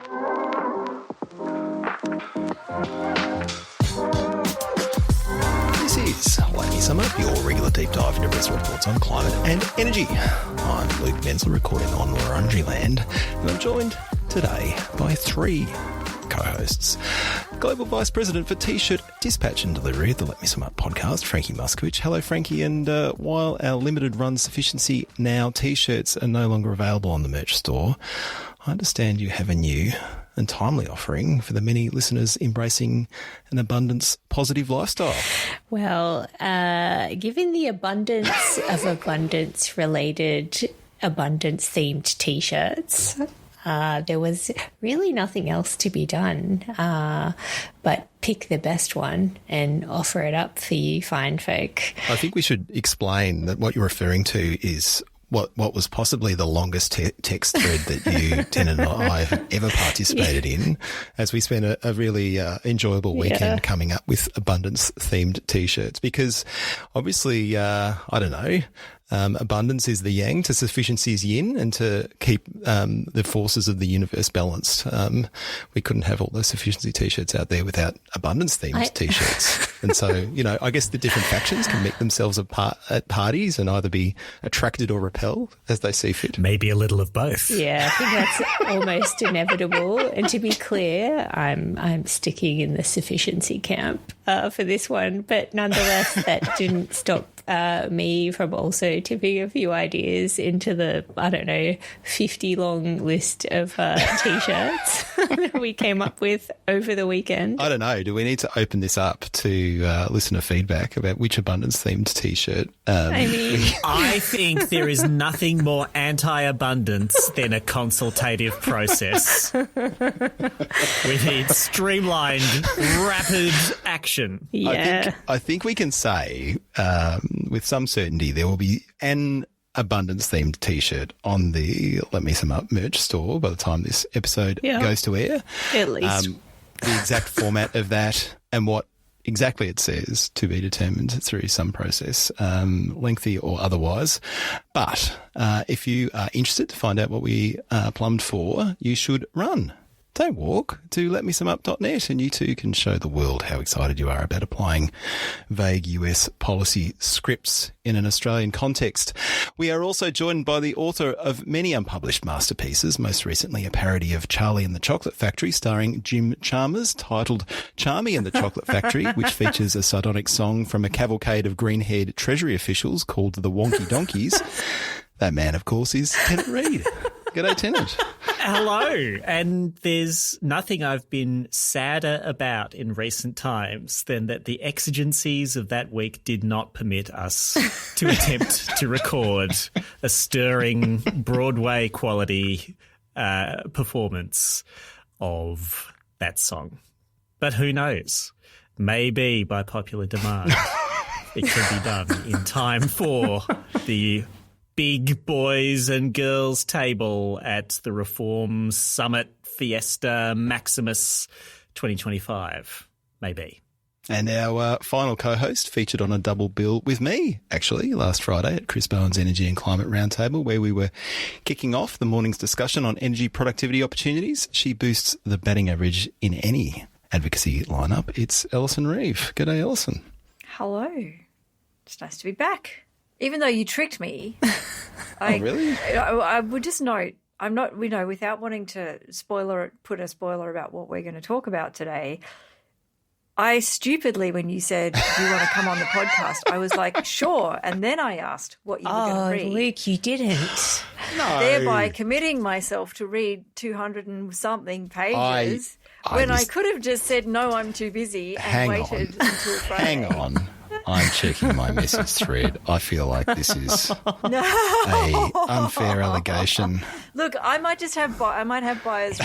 This is Let Me Sum Up, your regular deep dive into recent reports on climate and energy. I'm Luke Menzel, recording on Wurundjeri land, and I'm joined today by three co-hosts. Global Vice President for T-shirt dispatch and delivery of the Let Me Sum Up podcast, Frankie Muskowicz. Hello, Frankie. And while our limited run Sufficiency Now T-shirts are no longer available on the merch store, I understand you have a new and timely offering for the many listeners embracing an abundance positive lifestyle. Well, given the abundance of abundance-related abundance-themed T-shirts, there was really nothing else to be done but pick the best one and offer it up for you fine folk. I think we should explain that what you're referring to is what was possibly the longest text thread that you, Ten and I have ever participated in, as we spent a really enjoyable weekend coming up with abundance-themed T-shirts. Because obviously, I don't know, abundance is the yang to sufficiency is yin, and to keep the forces of the universe balanced, we couldn't have all those sufficiency T-shirts out there without abundance-themed T-shirts. And so, you know, I guess the different factions can meet themselves at parties and either be attracted or repelled as they see fit. Maybe a little of both. Yeah, I think that's almost inevitable. And to be clear, I'm sticking in the sufficiency camp for this one. But nonetheless, that didn't stop me from also tipping a few ideas into the, 50-long list of T-shirts that we came up with over the weekend. I don't know. Do we need to open this up to listener feedback about which abundance-themed T-shirt? I think there is nothing more anti-abundance than a consultative process. We need streamlined, rapid action. Yeah. I think we can say with some certainty there will be an abundance-themed T-shirt on the Let Me Sum Up merch store by the time this episode goes to air. At least. The exact format of that and what exactly it says to be determined through some process, lengthy or otherwise. But if you are interested to find out what we plumbed for, you should run. Don't walk to letmesumup.net, and you too can show the world how excited you are about applying vague US policy scripts in an Australian context. We are also joined by the author of many unpublished masterpieces, most recently a parody of Charlie and the Chocolate Factory starring Jim Chalmers titled Charmy and the Chocolate Factory, which features a sardonic song from a cavalcade of green-haired Treasury officials called the Wonky Donkeys. That man, of course, is Tennant Reid. G'day, Tennant. Hello. And there's nothing I've been sadder about in recent times than that the exigencies of that week did not permit us to attempt to record a stirring Broadway quality performance of that song. But who knows? Maybe by popular demand it can be done in time for the big boys and girls table at the Reform Summit Fiesta Maximus 2025, maybe. And our final co-host featured on a double bill with me, actually, last Friday at Chris Bowen's Energy and Climate Roundtable, where we were kicking off the morning's discussion on energy productivity opportunities. She boosts the batting average in any advocacy lineup. It's Alison Reeve. G'day, Alison. Hello. It's nice to be back. Even though you tricked me. Oh, really? I would just note, I'm not, without wanting to put a spoiler about what we're going to talk about today, I stupidly, when you said, do you want to come on the podcast, I was like, sure. And then I asked what you were going to read. Oh, Luke, you didn't. No. Thereby committing myself to read 200 and something pages I could have just said, no, I'm too busy and waited until Friday. Hang on. I'm checking my message thread. I feel like this is a unfair allegation. Look, I might have buyer's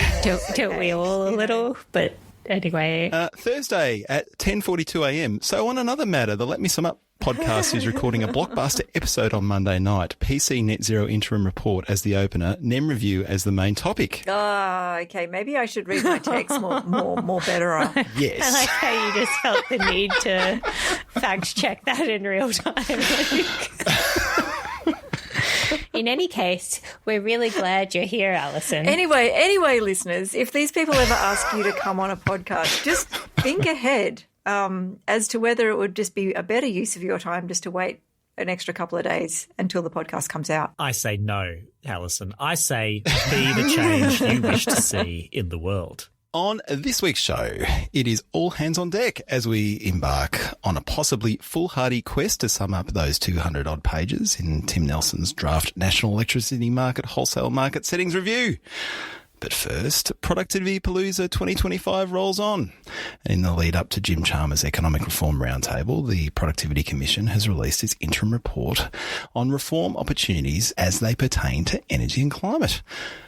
Don't we all a little? But anyway. Thursday at 10:42 a.m. So on another matter, the Let Me Sum Up podcast is recording a blockbuster episode on Monday night. PC Net Zero interim report as the opener, NEM review as the main topic. Okay. Maybe I should read my text more better. Yes. I like how you just felt the need to fact check that in real time. In any case, We're really glad you're here, Alison. Anyway, listeners, if these people ever ask you to come on a podcast, just think ahead as to whether it would just be a better use of your time just to wait an extra couple of days until the podcast comes out. I say no, Alison. I say be the change you wish to see in the world. On this week's show, it is all hands on deck as we embark on a possibly foolhardy quest to sum up those 200-odd pages in Tim Nelson's draft National Electricity Market Wholesale Market Settings Review. But first, Productivity Palooza 2025 rolls on. And in the lead up to Jim Chalmers' Economic Reform Roundtable, the Productivity Commission has released its interim report on reform opportunities as they pertain to energy and climate.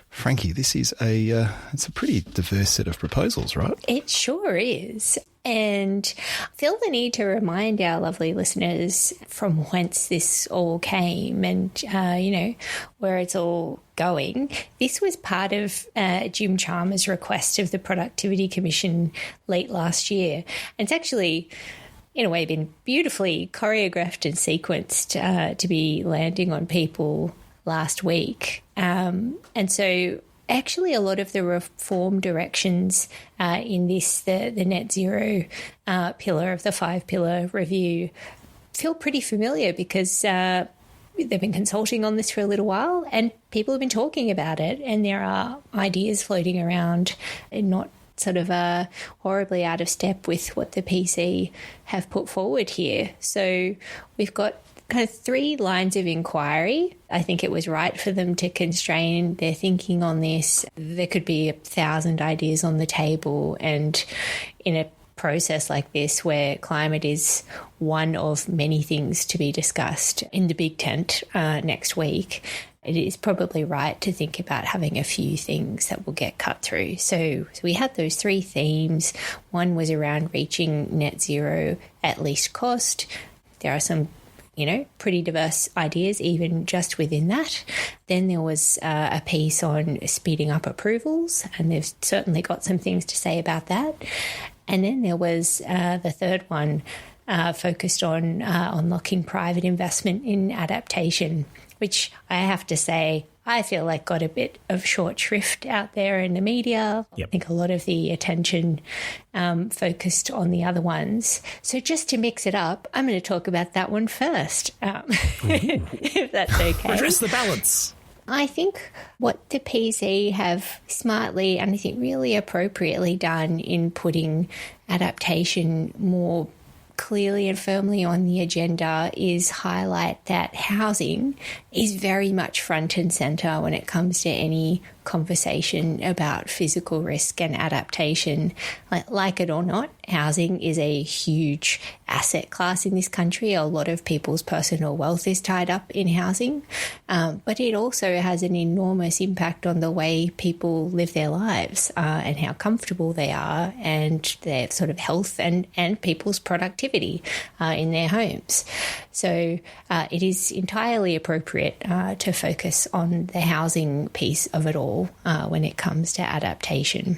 Frankie, this is it's a pretty diverse set of proposals, right? It sure is. And I feel the need to remind our lovely listeners from whence this all came and, where it's all going. This was part of Jim Chalmers' request of the Productivity Commission late last year. And it's actually, in a way, been beautifully choreographed and sequenced to be landing on people last week. And so actually a lot of the reform directions in this, the net zero pillar of the 5-pillar review feel pretty familiar because they've been consulting on this for a little while and people have been talking about it, and there are ideas floating around and not sort of horribly out of step with what the PC have put forward here. So we've got kind of 3 lines of inquiry. I think it was right for them to constrain their thinking on this. There could be 1,000 ideas on the table, and in a process like this where climate is one of many things to be discussed in the big tent next week, it is probably right to think about having a few things that will get cut through. So we had those 3 themes. One was around reaching net zero at least cost. There are some pretty diverse ideas even just within that. Then there was a piece on speeding up approvals, and they've certainly got some things to say about that. And then there was the third one focused on unlocking private investment in adaptation, which I have to say I feel like got a bit of short shrift out there in the media. Yep. I think a lot of the attention focused on the other ones. So just to mix it up, I'm going to talk about that one first, if that's okay. Redress the balance. I think what the PC have smartly and I think really appropriately done in putting adaptation more clearly and firmly on the agenda is highlight that housing is very much front and centre when it comes to any conversation about physical risk and adaptation. Like it or not, housing is a huge asset class in this country. A lot of people's personal wealth is tied up in housing, but it also has an enormous impact on the way people live their lives and how comfortable they are and their sort of health and people's productivity in their homes. So it is entirely appropriate to focus on the housing piece of it all when it comes to adaptation.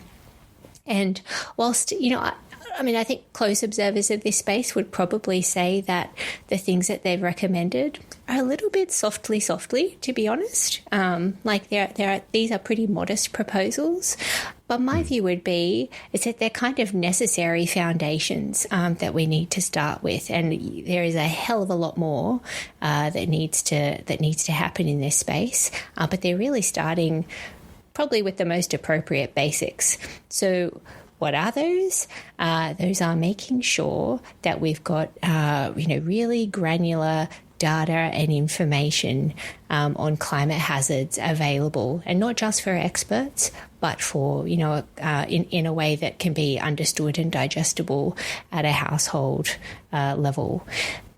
And whilst, I think close observers of this space would probably say that the things that they've recommended are a little bit softly, to be honest. These are pretty modest proposals. But my view would be is that they're kind of necessary foundations that we need to start with, and there is a hell of a lot more that needs to happen in this space. But they're really starting probably with the most appropriate basics. So what are those? Those are making sure that we've got really granular data and information on climate hazards available, and not just for experts, but for, in a way that can be understood and digestible at a household level.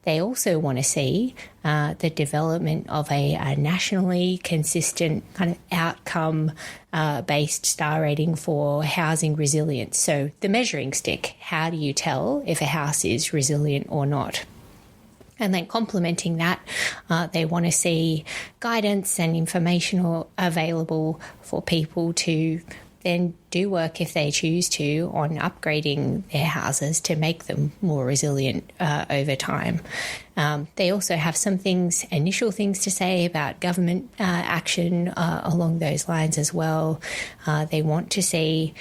They also want to see the development of a nationally consistent kind of outcome-based star rating for housing resilience. So the measuring stick, how do you tell if a house is resilient or not? And then complementing that, they want to see guidance and information available for people to then do work if they choose to on upgrading their houses to make them more resilient over time. They also have some initial things to say about government action along those lines as well. They want to see,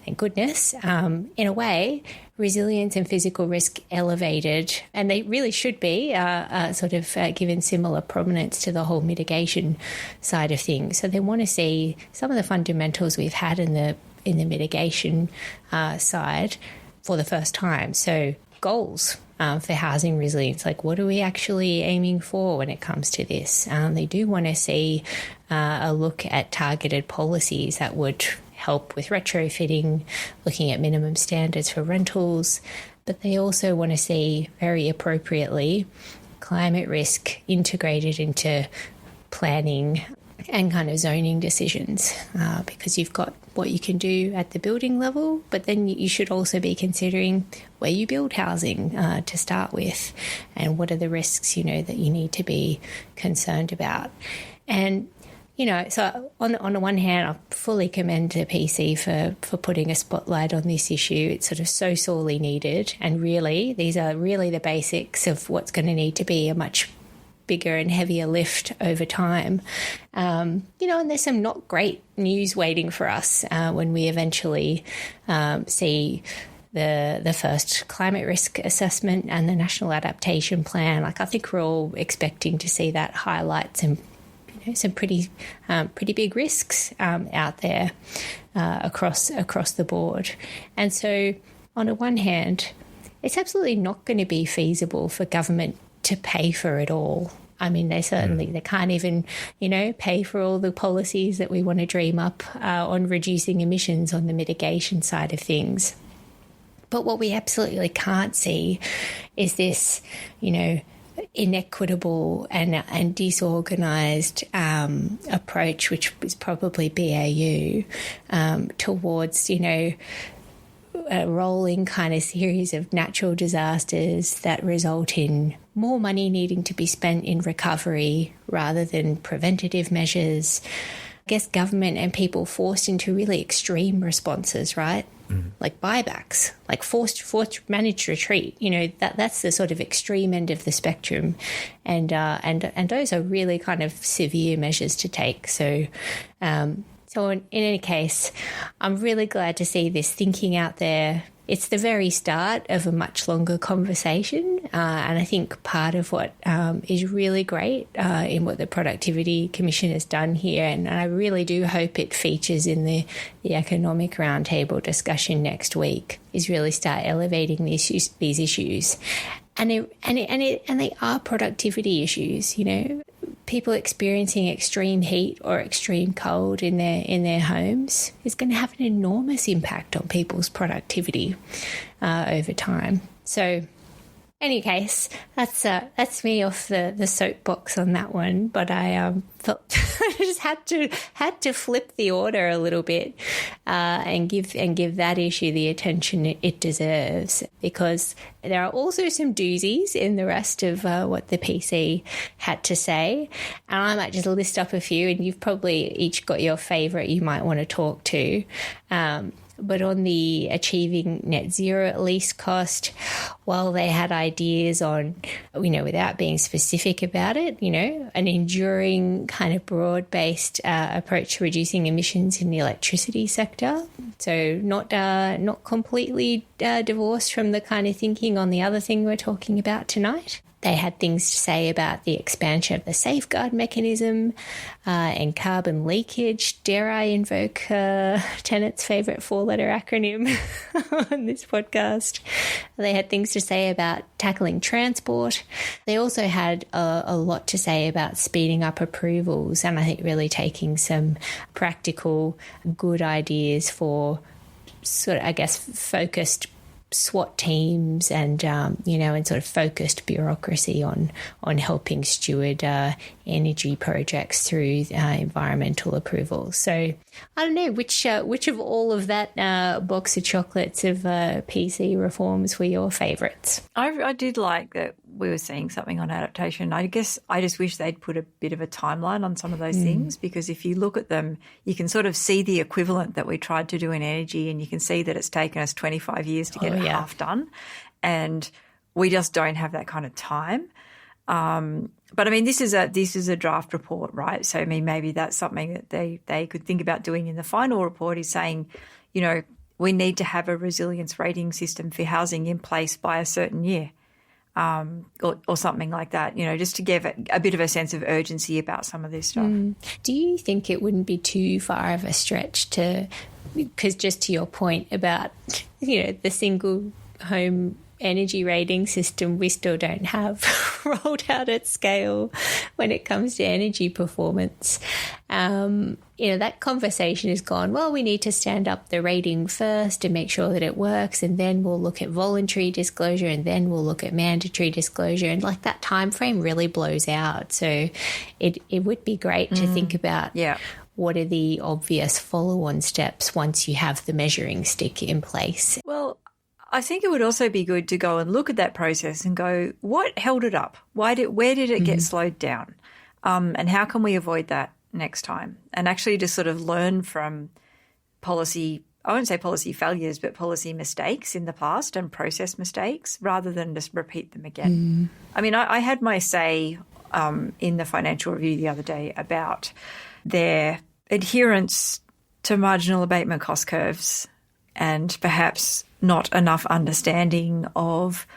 thank goodness, in a way, resilience and physical risk elevated, and they really should be given similar prominence to the whole mitigation side of things. So they want to see some of the fundamentals we've had in the mitigation side for the first time. So goals for housing resilience, like what are we actually aiming for when it comes to this? They do want to see a look at targeted policies that would help with retrofitting, looking at minimum standards for rentals, but they also want to see, very appropriately, climate risk integrated into planning and kind of zoning decisions, because you've got what you can do at the building level, but then you should also be considering where you build housing to start with, and what are the risks, that you need to be concerned about. And so on the one hand, I fully commend the PC for putting a spotlight on this issue. It's sort of so sorely needed. And really, these are really the basics of what's going to need to be a much bigger and heavier lift over time. And there's some not great news waiting for us when we eventually see the first climate risk assessment and the National Adaptation Plan. Like, I think we're all expecting to see that highlight some pretty big risks out there across the board. And so on the one hand, it's absolutely not going to be feasible for government to pay for it all. I mean, they can't even, pay for all the policies that we want to dream up on reducing emissions on the mitigation side of things. But what we absolutely can't see is this, inequitable and disorganised approach, which is probably BAU, towards, a rolling kind of series of natural disasters that result in more money needing to be spent in recovery rather than preventative measures. I guess government and people forced into really extreme responses, right? Like buybacks, like forced managed retreat. That's the sort of extreme end of the spectrum, and those are really kind of severe measures to take. So in any case, I'm really glad to see this thinking out there. It's the very start of a much longer conversation, and I think part of what is really great in what the Productivity Commission has done here, and I really do hope it features in the Economic Roundtable discussion next week, is really start elevating these issues. And they are productivity issues, People experiencing extreme heat or extreme cold in their homes is going to have an enormous impact on people's productivity over time. So, any case, that's me off the soapbox on that one. But I felt I just had to flip the order a little bit and give that issue the attention it deserves, because there are also some doozies in the rest of what the PC had to say, and I might just list up a few, and you've probably each got your favourite you might want to talk to. But on the achieving net zero at least cost, while they had ideas on, without being specific about it, an enduring kind of broad-based approach to reducing emissions in the electricity sector. So not completely divorced from the kind of thinking on the other thing we're talking about tonight. They had things to say about the expansion of the safeguard mechanism and carbon leakage. Dare I invoke Tenet's favourite four-letter acronym on this podcast? They had things to say about tackling transport. They also had a lot to say about speeding up approvals, and I think really taking some practical, good ideas for sort of, I guess, focused SWAT teams and, and sort of focused bureaucracy on helping steward energy projects through environmental approvals. So I don't know, which of all of that box of chocolates of PC reforms were your favourites? I did like that we were seeing something on adaptation. I guess I just wish they'd put a bit of a timeline on some of those things, because if you look at them, you can sort of see the equivalent that we tried to do in energy, and you can see that it's taken us 25 years to get it half done, and we just don't have that kind of time. But I mean, this is a draft report, right? So I mean, maybe that's something that they could think about doing in the final report, is saying, you know, we need to have a resilience rating system for housing in place by a certain year, or something like that, you know, just to give a bit of a sense of urgency about some of this stuff. Do you think it wouldn't be too far of a stretch to, because just to your point about, you know, the single home energy rating system we still don't have rolled out at scale when it comes to energy performance. You know, that conversation has gone, well, we need to stand up the rating first and make sure that it works, and then we'll look at voluntary disclosure, and then we'll look at mandatory disclosure, and like that time frame really blows out. So it would be great to think about what are the obvious follow-on steps once you have the measuring stick in place. Well, I think it would also be good to go and look at that process and go, what held it up? Where did it get slowed down? And how can we avoid that next time? And actually just sort of learn from policy, I won't say policy failures, but policy mistakes in the past and process mistakes, rather than just repeat them again. I mean, I had my say in the Financial Review the other day about their adherence to marginal abatement cost curves, and perhaps not enough understanding of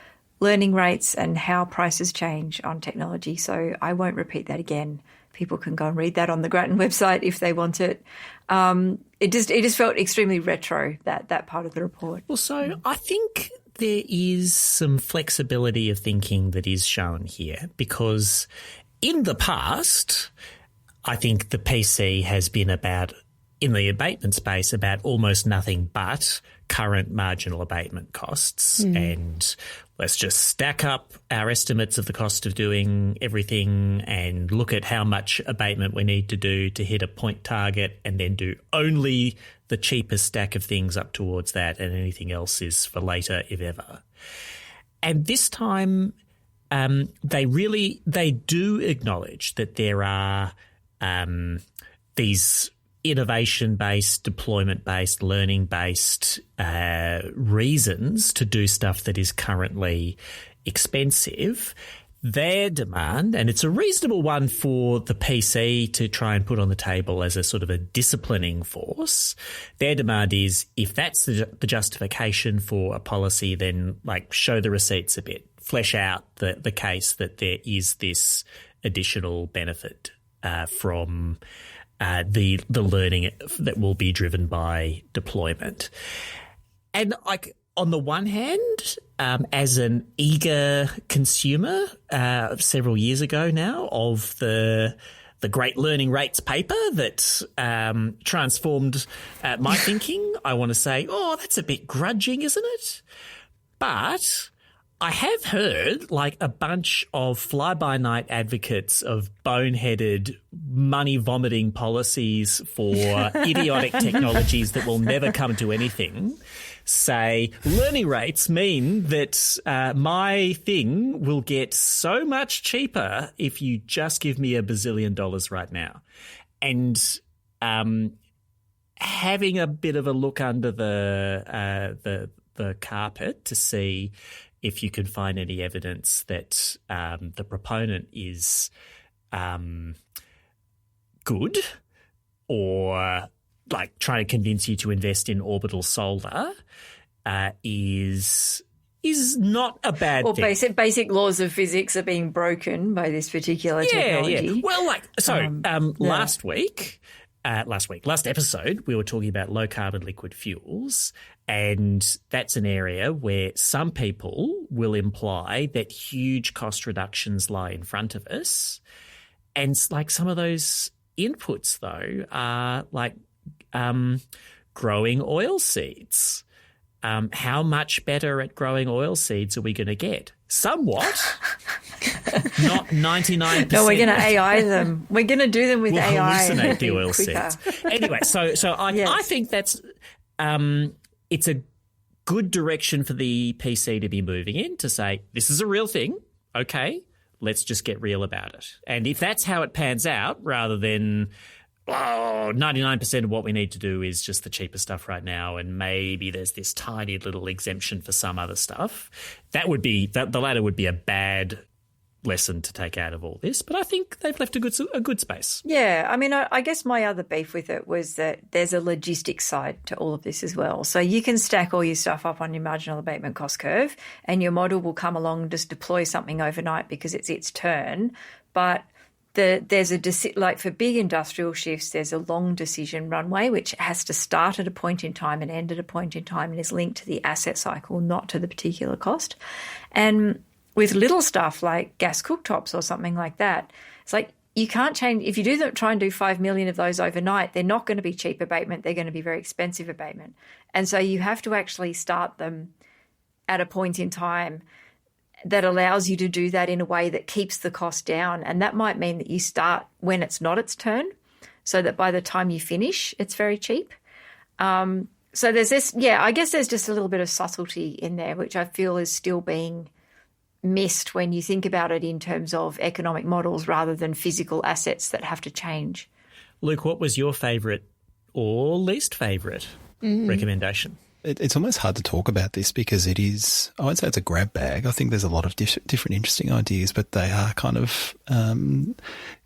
learning rates and how prices change on technology. So I won't repeat that again. People can go and read that on the Grattan website if they want it. It just felt extremely retro, that part of the report. Well, so I think there is some flexibility of thinking that is shown here, because in the past, I think the PC has been about, in the abatement space, about almost nothing but current marginal abatement costs. And let's just stack up our estimates of the cost of doing everything and look at how much abatement we need to do to hit a point target, and then do only the cheapest stack of things up towards that, and anything else is for later, if ever. And this time they do acknowledge that there are these innovation-based, deployment-based, learning-based reasons to do stuff that is currently expensive. Their demand, and it's a reasonable one for the PC to try and put on the table as a sort of a disciplining force, their demand is, if that's the justification for a policy, then like show the receipts a bit, flesh out the case that there is this additional benefit from the learning that will be driven by deployment. And like, on the one hand, as an eager consumer several years ago now of the Great Learning Rates paper that transformed my thinking, I want to say, oh, that's a bit grudging, isn't it? But I have heard like a bunch of fly-by-night advocates of boneheaded, money-vomiting policies for idiotic technologies that will never come to anything say learning rates mean that my thing will get so much cheaper if you just give me $1 bazillion right now. And having a bit of a look under the carpet to see if you can find any evidence that the proponent is good, or like trying to convince you to invest in orbital solar is not a bad thing. Or basic laws of physics are being broken by this particular technology. Yeah. Well, like, so last episode, we were talking about low carbon liquid fuels, and that's an area where some people will imply that huge cost reductions lie in front of us. And like some of those inputs, though, are like growing oil seeds. How much better at growing oil seeds are we going to get? Somewhat. Not 99%. No, we're going to AI them. We're going to do them with AI. We'll hallucinate the oil seeds. Anyway, so I think that's it's a good direction for the PC to be moving in, to say, this is a real thing. Okay, let's just get real about it. And if that's how it pans out, rather than 99% of what we need to do is just the cheaper stuff right now, and maybe there's this tiny little exemption for some other stuff, that would be the latter would be a bad lesson to take out of all this, but I think they've left a good space. Yeah, I mean, I guess my other beef with it was that there's a logistics side to all of this as well. So you can stack all your stuff up on your marginal abatement cost curve and your model will come along and just deploy something overnight because it's its turn. But there's like for big industrial shifts, there's a long decision runway which has to start at a point in time and end at a point in time and is linked to the asset cycle, not to the particular cost. And with little stuff like gas cooktops or something like that, it's like you can't change. If you try and do 5 million of those overnight, they're not going to be cheap abatement. They're going to be very expensive abatement. And so you have to actually start them at a point in time that allows you to do that in a way that keeps the cost down. And that might mean that you start when it's not its turn so that by the time you finish, it's very cheap. So there's this, I guess there's just a little bit of subtlety in there, which I feel is still being missed when you think about it in terms of economic models rather than physical assets that have to change. Luke, what was your favourite or least favourite recommendation? It's almost hard to talk about this because it is, I would say it's a grab bag. I think there's a lot of different interesting ideas, but they are kind of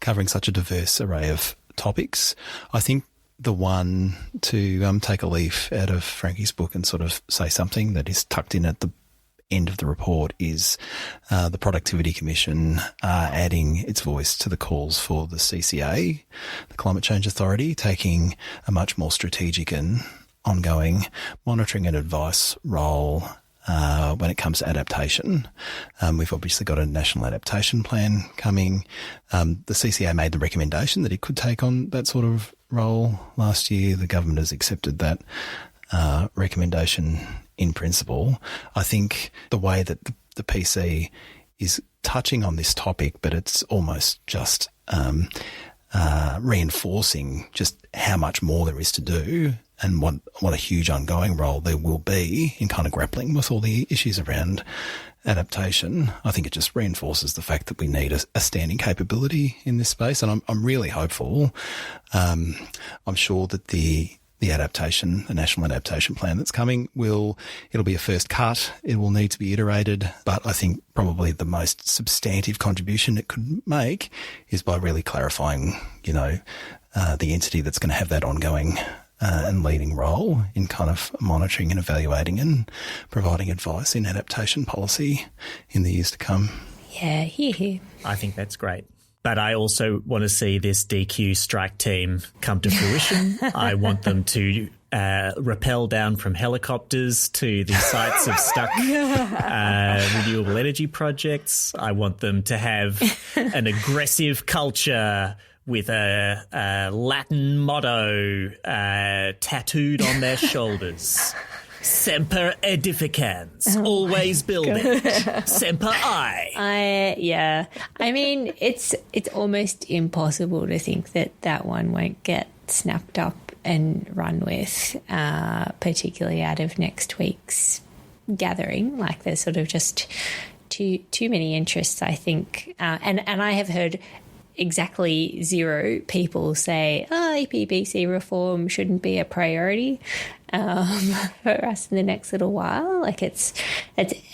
covering such a diverse array of topics. I think the one to take a leaf out of Frankie's book and sort of say something that is tucked in at the end of the report is the Productivity Commission adding its voice to the calls for the CCA, the Climate Change Authority, taking a much more strategic and ongoing monitoring and advice role when it comes to adaptation. We've obviously got a national adaptation plan coming. The CCA made the recommendation that it could take on that sort of role last year. The government has accepted that recommendation in principle. I think the way that the PC is touching on this topic, but it's almost just reinforcing just how much more there is to do and what a huge ongoing role there will be in kind of grappling with all the issues around adaptation. I think it just reinforces the fact that we need a standing capability in this space, and I'm really hopeful. I'm sure that the national adaptation plan that's coming it'll be a first cut. It will need to be iterated, but I think probably the most substantive contribution it could make is by really clarifying, the entity that's going to have that ongoing and leading role in kind of monitoring and evaluating and providing advice in adaptation policy in the years to come. Yeah, here. I think that's great. But I also want to see this DQ strike team come to fruition. I want them to rappel down from helicopters to the sites of stuck renewable energy projects. I want them to have an aggressive culture with a Latin motto tattooed on their shoulders. Semper edificans, always building. Semper I. I mean, it's almost impossible to think that one won't get snapped up and run with, particularly out of next week's gathering. Like there's sort of just too many interests, I think. And I have heard exactly zero people say, EPBC reform shouldn't be a priority for us in the next little while. Like it's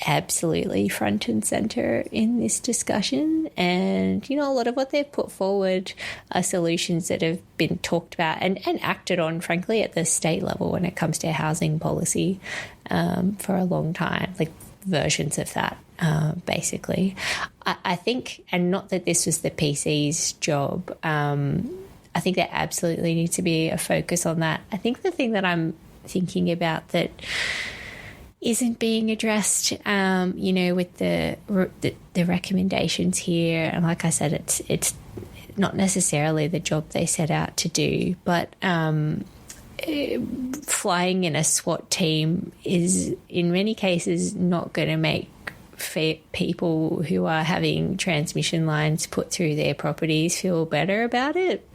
absolutely front and centre in this discussion. And, a lot of what they've put forward are solutions that have been talked about and acted on, frankly, at the state level when it comes to housing policy for a long time, like versions of that. Basically, I think, and not that this was the PC's job, I think there absolutely needs to be a focus on that. I think the thing that I'm thinking about that isn't being addressed, with the recommendations here, and like I said, it's not necessarily the job they set out to do, but flying in a SWAT team is in many cases not going to make people who are having transmission lines put through their properties feel better about it.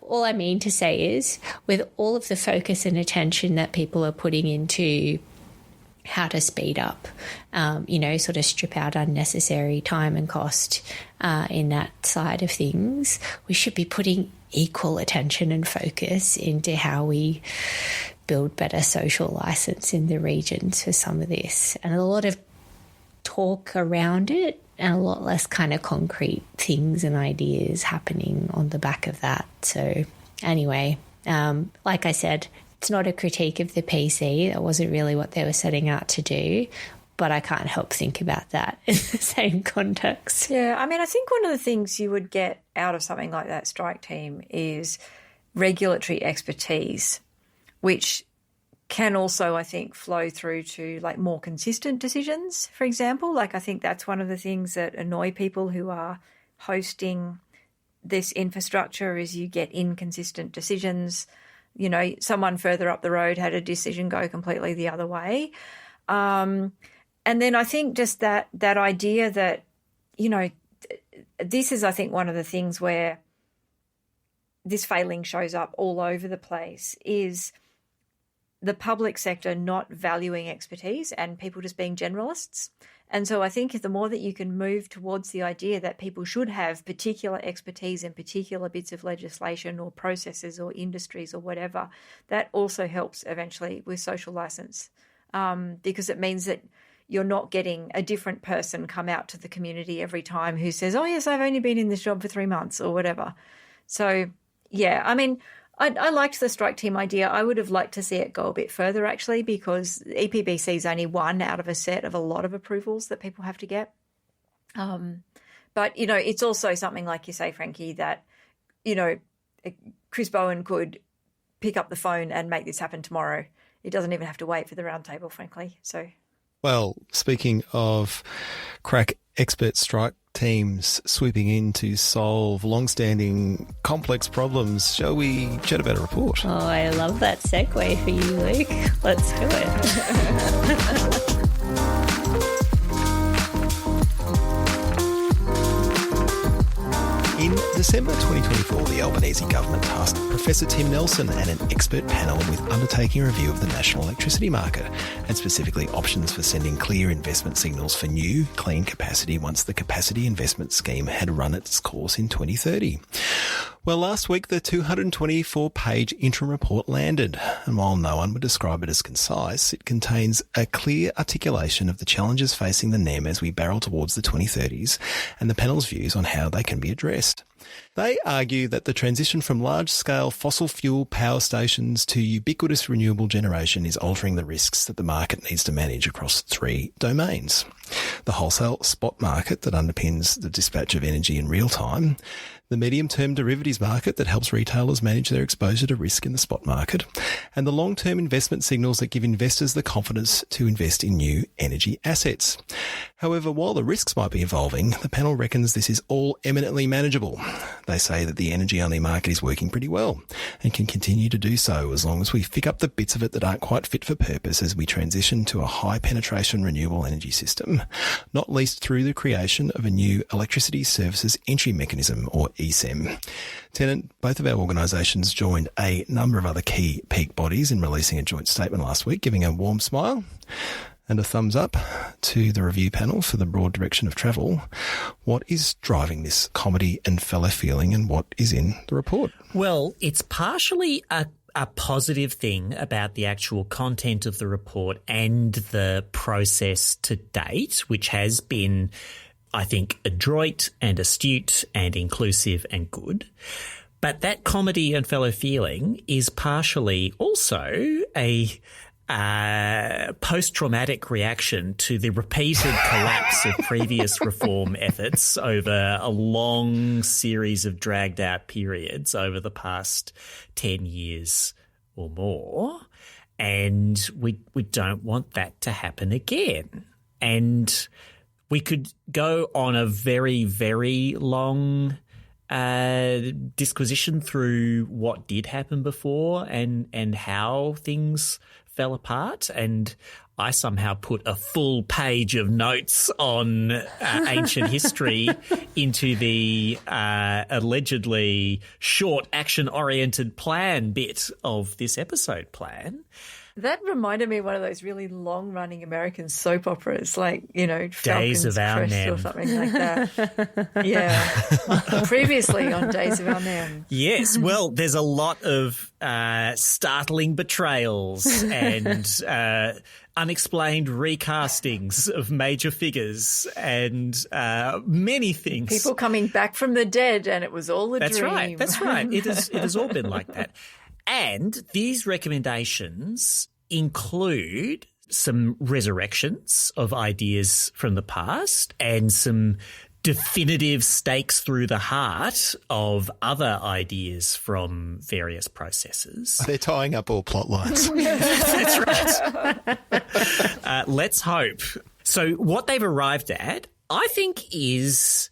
All I mean to say is, with all of the focus and attention that people are putting into how to speed up, sort of strip out unnecessary time and cost in that side of things, we should be putting equal attention and focus into how we build better social license in the regions for some of this. And a lot of talk around it and a lot less kind of concrete things and ideas happening on the back of that. So anyway, like I said, it's not a critique of the PC. That wasn't really what they were setting out to do. But I can't help think about that in the same context. Yeah, I mean, I think one of the things you would get out of something like that strike team is regulatory expertise, which can also, I think, flow through to like more consistent decisions, for example. Like I think that's one of the things that annoy people who are hosting this infrastructure is you get inconsistent decisions. You know, someone further up the road had a decision go completely the other way. And then I think just that idea that, you know, this is, I think, one of the things where this failing shows up all over the place is the public sector not valuing expertise and people just being generalists. And so I think the more that you can move towards the idea that people should have particular expertise in particular bits of legislation or processes or industries or whatever, that also helps eventually with social license, because it means that you're not getting a different person come out to the community every time who says, oh, yes, I've only been in this job for 3 months or whatever. So, yeah, I mean, I liked the strike team idea. I would have liked to see it go a bit further, actually, because EPBC is only one out of a set of a lot of approvals that people have to get. But, you know, it's also something like you say, Frankie, that, you know, Chris Bowen could pick up the phone and make this happen tomorrow. It doesn't even have to wait for the roundtable, frankly. So... Well, speaking of crack expert strike teams swooping in to solve long-standing complex problems, shall we chat about a report? Oh, I love that segue for you, Luke. Let's do it. In December 2024, the Albanese government tasked Professor Tim Nelson and an expert panel with undertaking a review of the national electricity market, and specifically options for sending clear investment signals for new, clean capacity once the capacity investment scheme had run its course in 2030. Well, last week, the 224-page interim report landed, and while no one would describe it as concise, it contains a clear articulation of the challenges facing the NEM as we barrel towards the 2030s and the panel's views on how they can be addressed. They argue that the transition from large-scale fossil fuel power stations to ubiquitous renewable generation is altering the risks that the market needs to manage across 3 domains: the wholesale spot market that underpins the dispatch of energy in real time, the medium-term derivatives market that helps retailers manage their exposure to risk in the spot market, and the long-term investment signals that give investors the confidence to invest in new energy assets. However, while the risks might be evolving, the panel reckons this is all eminently manageable. They say that the energy-only market is working pretty well and can continue to do so as long as we pick up the bits of it that aren't quite fit for purpose as we transition to a high-penetration renewable energy system, not least through the creation of a new Electricity Services Entry Mechanism, or ESEM. Tennant, both of our organisations joined a number of other key peak bodies in releasing a joint statement last week, giving a warm smile and a thumbs up to the review panel for the broad direction of travel. What is driving this comedy and fellow feeling, and what is in the report? Well, it's partially a positive thing about the actual content of the report and the process to date, which has been, I think, adroit and astute and inclusive and good. But that comedy and fellow feeling is partially also a post-traumatic reaction to the repeated collapse of previous reform efforts over a long series of dragged-out periods over the past 10 years or more. And we don't want that to happen again. And we could go on a very, very long disquisition through what did happen before and how things fell apart. And I somehow put a full page of notes on ancient history into the allegedly short action-oriented plan bit of this episode plan. That reminded me of one of those really long-running American soap operas, like, you know, Days of Our NEM or something like that. Yeah. Previously on Days of Our NEM. Yes, well, there's a lot of startling betrayals and unexplained recastings of major figures and many things. People coming back from the dead, and it was all a dream. That's right. It has all been like that. And these recommendations include some resurrections of ideas from the past and some definitive stakes through the heart of other ideas from various processes. They're tying up all plot lines. That's right. Let's hope. So what they've arrived at, I think, is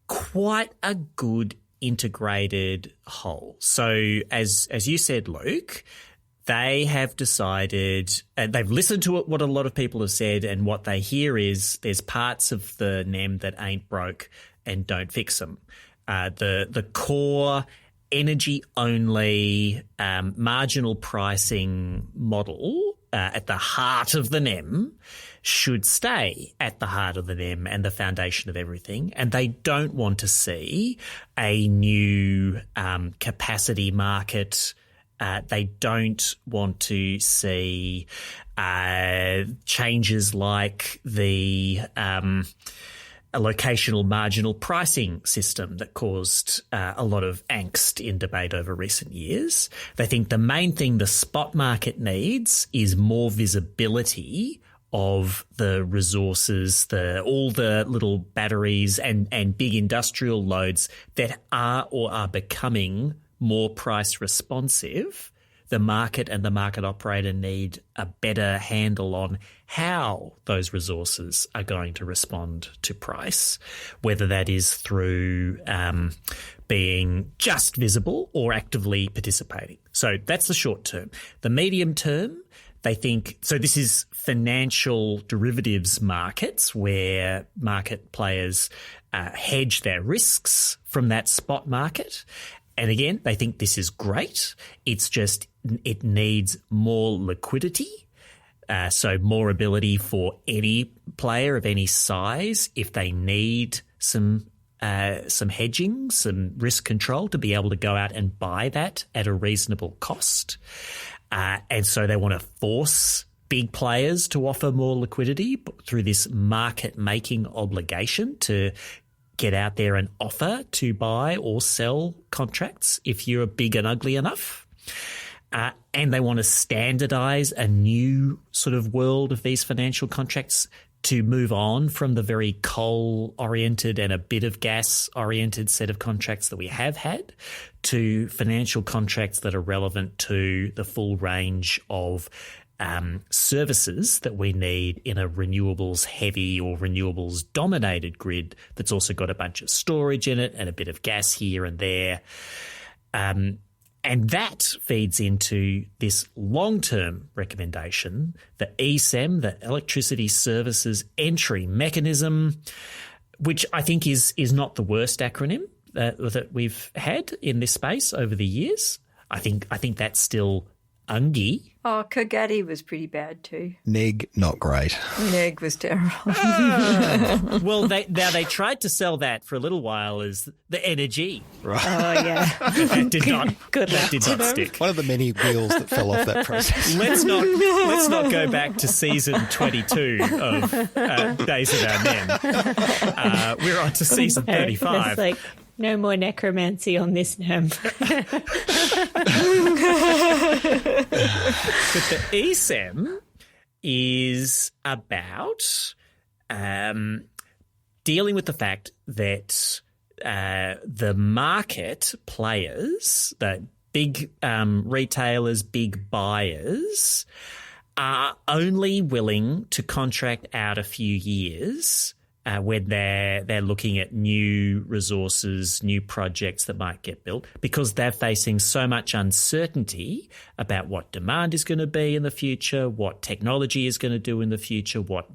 quite a good integrated whole. So as you said, Luke, they have decided, and they've listened to what a lot of people have said, and what they hear is there's parts of the NEM that ain't broke and don't fix them. The core energy-only marginal pricing model at the heart of the NEM should stay at the heart of the NEM and the foundation of everything, and they don't want to see a new capacity market. They don't want to see changes like the a locational marginal pricing system that caused a lot of angst in debate over recent years. They think the main thing the spot market needs is more visibility of the resources, all the little batteries and big industrial loads that are or are becoming more price responsive. The market and the market operator need a better handle on how those resources are going to respond to price, whether that is through being just visible or actively participating. So that's the short term. The medium term, they think, so this is financial derivatives markets where market players hedge their risks from that spot market. And again, they think this is great. It's just it needs more liquidity, so more ability for any player of any size if they need some hedging, some risk control to be able to go out and buy that at a reasonable cost. And so they want to force big players to offer more liquidity through this market-making obligation to get out there and offer to buy or sell contracts if you're big and ugly enough. And they want to standardize a new sort of world of these financial contracts to move on from the very coal-oriented and a bit of gas-oriented set of contracts that we have had to financial contracts that are relevant to the full range of services that we need in a renewables heavy or renewables dominated grid that's also got a bunch of storage in it and a bit of gas here and there. And that feeds into this long-term recommendation, the ESEM, the Electricity Services Entry Mechanism, which I think is not the worst acronym that we've had in this space over the years. I think that's still UNGI. Oh, Kagati was pretty bad too. NEG, not great. NEG was terrible. Well, they tried to sell that for a little while as the energy. Right. Oh, yeah. That did not Stick. stick. One of the many wheels that fell off that process. Let's not go back to season 22 of Days of Our Men. We're on to season 35. It's like no more necromancy on this NEM. But the ESEM is about dealing with the fact that the market players, the big retailers, big buyers, are only willing to contract out a few years when they're looking at new resources, new projects that might get built, because they're facing so much uncertainty about what demand is going to be in the future, what technology is going to do in the future, what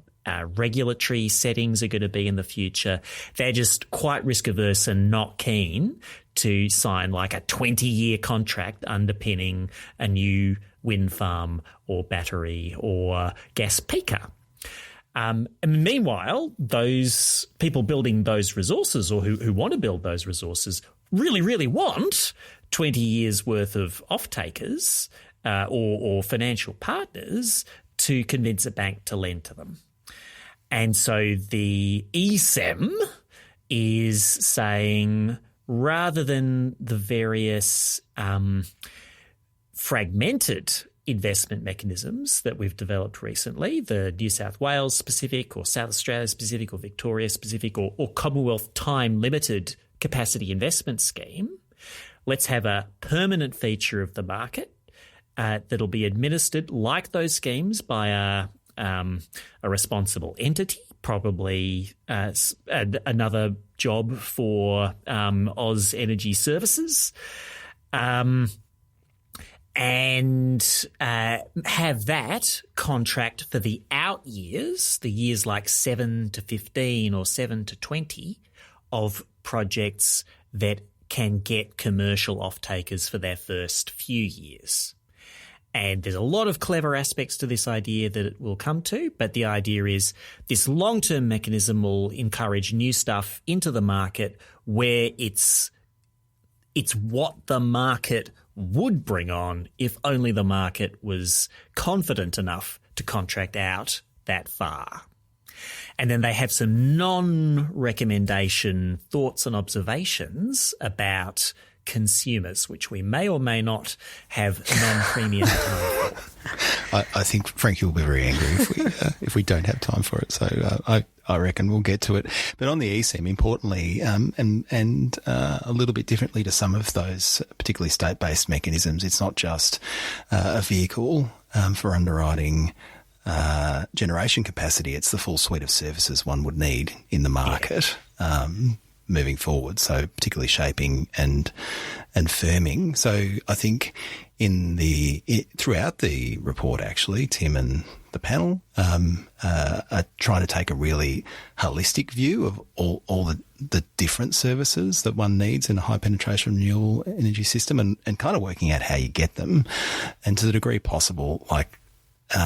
regulatory settings are going to be in the future. They're just quite risk averse and not keen to sign like a 20-year contract underpinning a new wind farm or battery or gas peaker. And meanwhile, those people building those resources or who want to build those resources really, really want 20 years worth of off-takers or financial partners to convince a bank to lend to them. And so the ESEM is saying, rather than the various fragmented investment mechanisms that we've developed recently, the New South Wales specific or South Australia specific or Victoria specific or Commonwealth time limited capacity investment scheme, let's have a permanent feature of the market that'll be administered like those schemes by a responsible entity, probably another job for Oz Energy Services, and have that contract for the out years, the years like 7 to 15 or 7 to 20 of projects that can get commercial off-takers for their first few years. And there's a lot of clever aspects to this idea that it will come to, but the idea is this long-term mechanism will encourage new stuff into the market where it's what the market would bring on if only the market was confident enough to contract out that far. And then they have some non-recommendation thoughts and observations about consumers, which we may or may not have non-premium time for. I think Frankie will be very angry if we don't have time for it. So I reckon we'll get to it. But on the ESEM, importantly, and a little bit differently to some of those particularly state-based mechanisms, it's not just a vehicle for underwriting generation capacity. It's the full suite of services one would need in the market. Yeah. Moving forward, so particularly shaping and firming. So I think throughout the report, actually, Tim and the panel are trying to take a really holistic view of all the different services that one needs in a high penetration renewable energy system, and kind of working out how you get them, and to the degree possible, like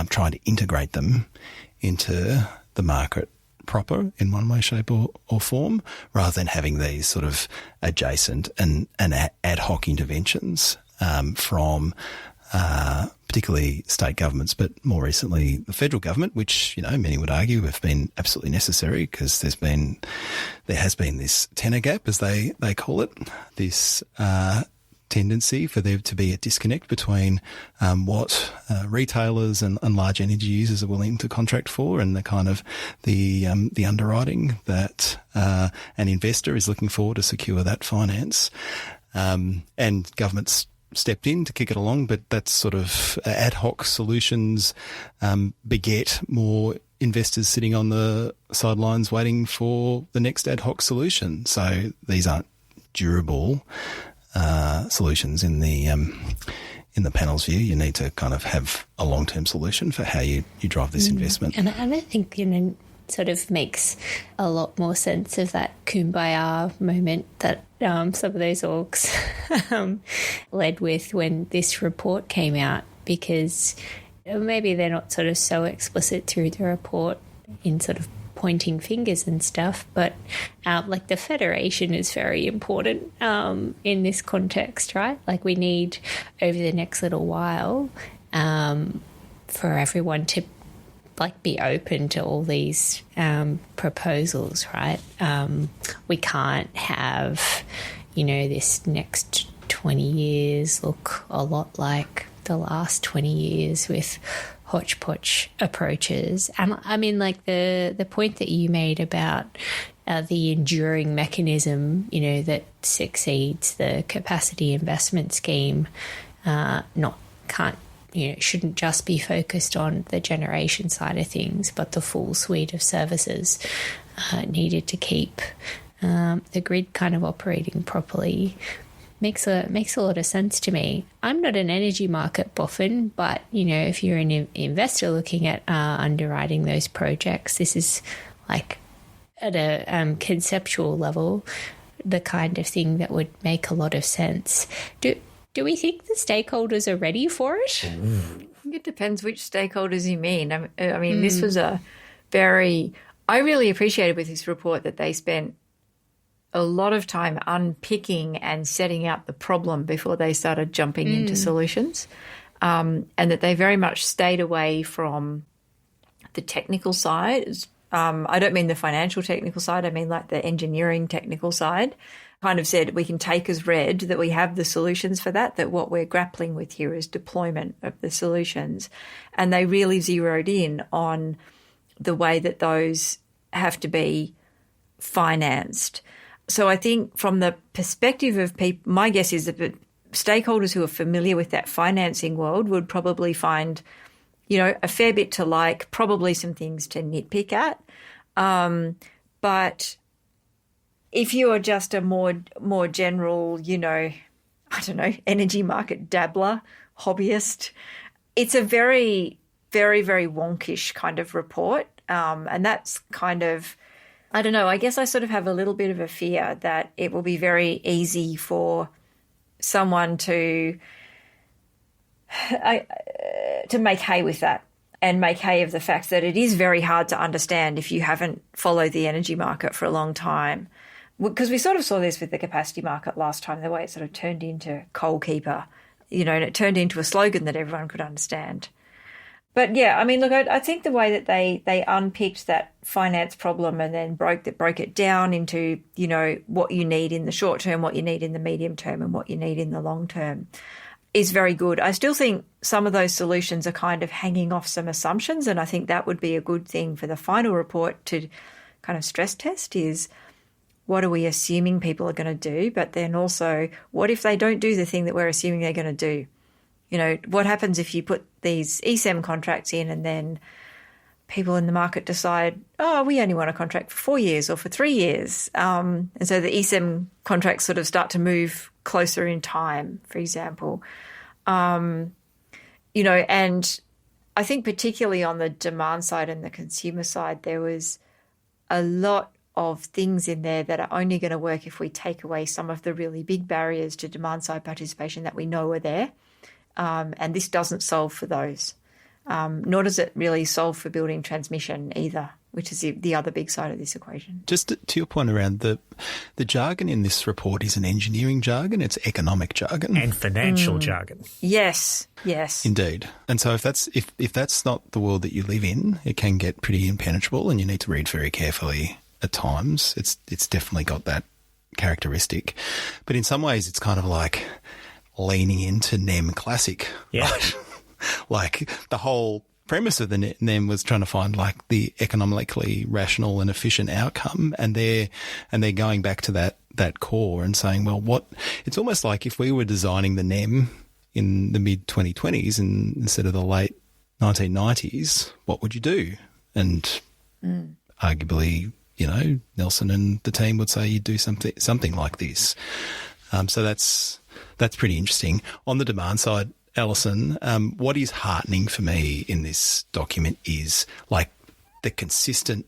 trying to integrate them into the market proper in one way, shape or form, rather than having these sort of adjacent and ad hoc interventions from particularly state governments, but more recently the federal government, which, many would argue have been absolutely necessary because there has been this tenor gap, as they call it, this tendency for there to be a disconnect between what retailers and large energy users are willing to contract for, and the kind of the underwriting that an investor is looking for to secure that finance. And governments stepped in to kick it along, but that's sort of ad hoc solutions beget more investors sitting on the sidelines waiting for the next ad hoc solution. So these aren't durable solutions in the panel's view. You need to kind of have a long-term solution for how you drive this investment. And I think, sort of makes a lot more sense of that kumbaya moment that some of those orgs led with when this report came out, because maybe they're not sort of so explicit through the report in sort of pointing fingers and stuff, but like the federation is very important in this context, right? Like we need over the next little while for everyone to like be open to all these proposals, right? We can't have, this next 20 years look a lot like the last 20 years with hodgepodge approaches. And I mean, like the point that you made about the enduring mechanism, that succeeds the capacity investment scheme, shouldn't just be focused on the generation side of things, but the full suite of services needed to keep the grid kind of operating properly. Makes a lot of sense to me. I'm not an energy market boffin, but, if you're an investor looking at underwriting those projects, this is like at a conceptual level, the kind of thing that would make a lot of sense. Do we think the stakeholders are ready for it? I think it depends which stakeholders you mean. I mean, this was I really appreciated with this report that they spent a lot of time unpicking and setting out the problem before they started jumping into solutions. and that they very much stayed away from the technical side. I don't mean the financial technical side. I mean like the engineering technical side. Kind of said we can take as read that we have the solutions for that, that what we're grappling with here is deployment of the solutions. And they really zeroed in on the way that those have to be financed. So I think from the perspective of people, my guess is that stakeholders who are familiar with that financing world would probably find, a fair bit to like, probably some things to nitpick at. But if you are just a more general, energy market dabbler, hobbyist, it's a very, very, very wonkish kind of report. And that's kind of, I don't know, I guess I sort of have a little bit of a fear that it will be very easy for someone to make hay with that and make hay of the fact that it is very hard to understand if you haven't followed the energy market for a long time. Because we sort of saw this with the capacity market last time, the way it sort of turned into coal keeper, and it turned into a slogan that everyone could understand. But yeah, I mean, look, I think the way that they unpicked that finance problem and then broke it down into, what you need in the short term, what you need in the medium term, and what you need in the long term is very good. I still think some of those solutions are kind of hanging off some assumptions, and I think that would be a good thing for the final report to kind of stress test is what are we assuming people are going to do, but then also what if they don't do the thing that we're assuming they're going to do? What happens if you put these ESEM contracts in and then people in the market decide, we only want a contract for 4 years or for 3 years. And so the ESEM contracts sort of start to move closer in time, for example. And I think particularly on the demand side and the consumer side, there was a lot of things in there that are only going to work if we take away some of the really big barriers to demand side participation that we know are there. And this doesn't solve for those, nor does it really solve for building transmission either, which is the other big side of this equation. Just to your point around the jargon in this report is an engineering jargon, it's economic jargon. And financial jargon. Yes. Indeed. And so if that's not the world that you live in, it can get pretty impenetrable and you need to read very carefully at times. It's definitely got that characteristic. But in some ways it's kind of like leaning into NEM classic. Yeah. Right? Like the whole premise of the NEM was trying to find like the economically rational and efficient outcome, and they're going back to that core and saying, well, it's almost like if we were designing the NEM in the mid 2020s and instead of the late 1990s, what would you do? And arguably, Nelson and the team would say you'd do something like this. So that's pretty interesting. On the demand side, Alison, what is heartening for me in this document is like the consistent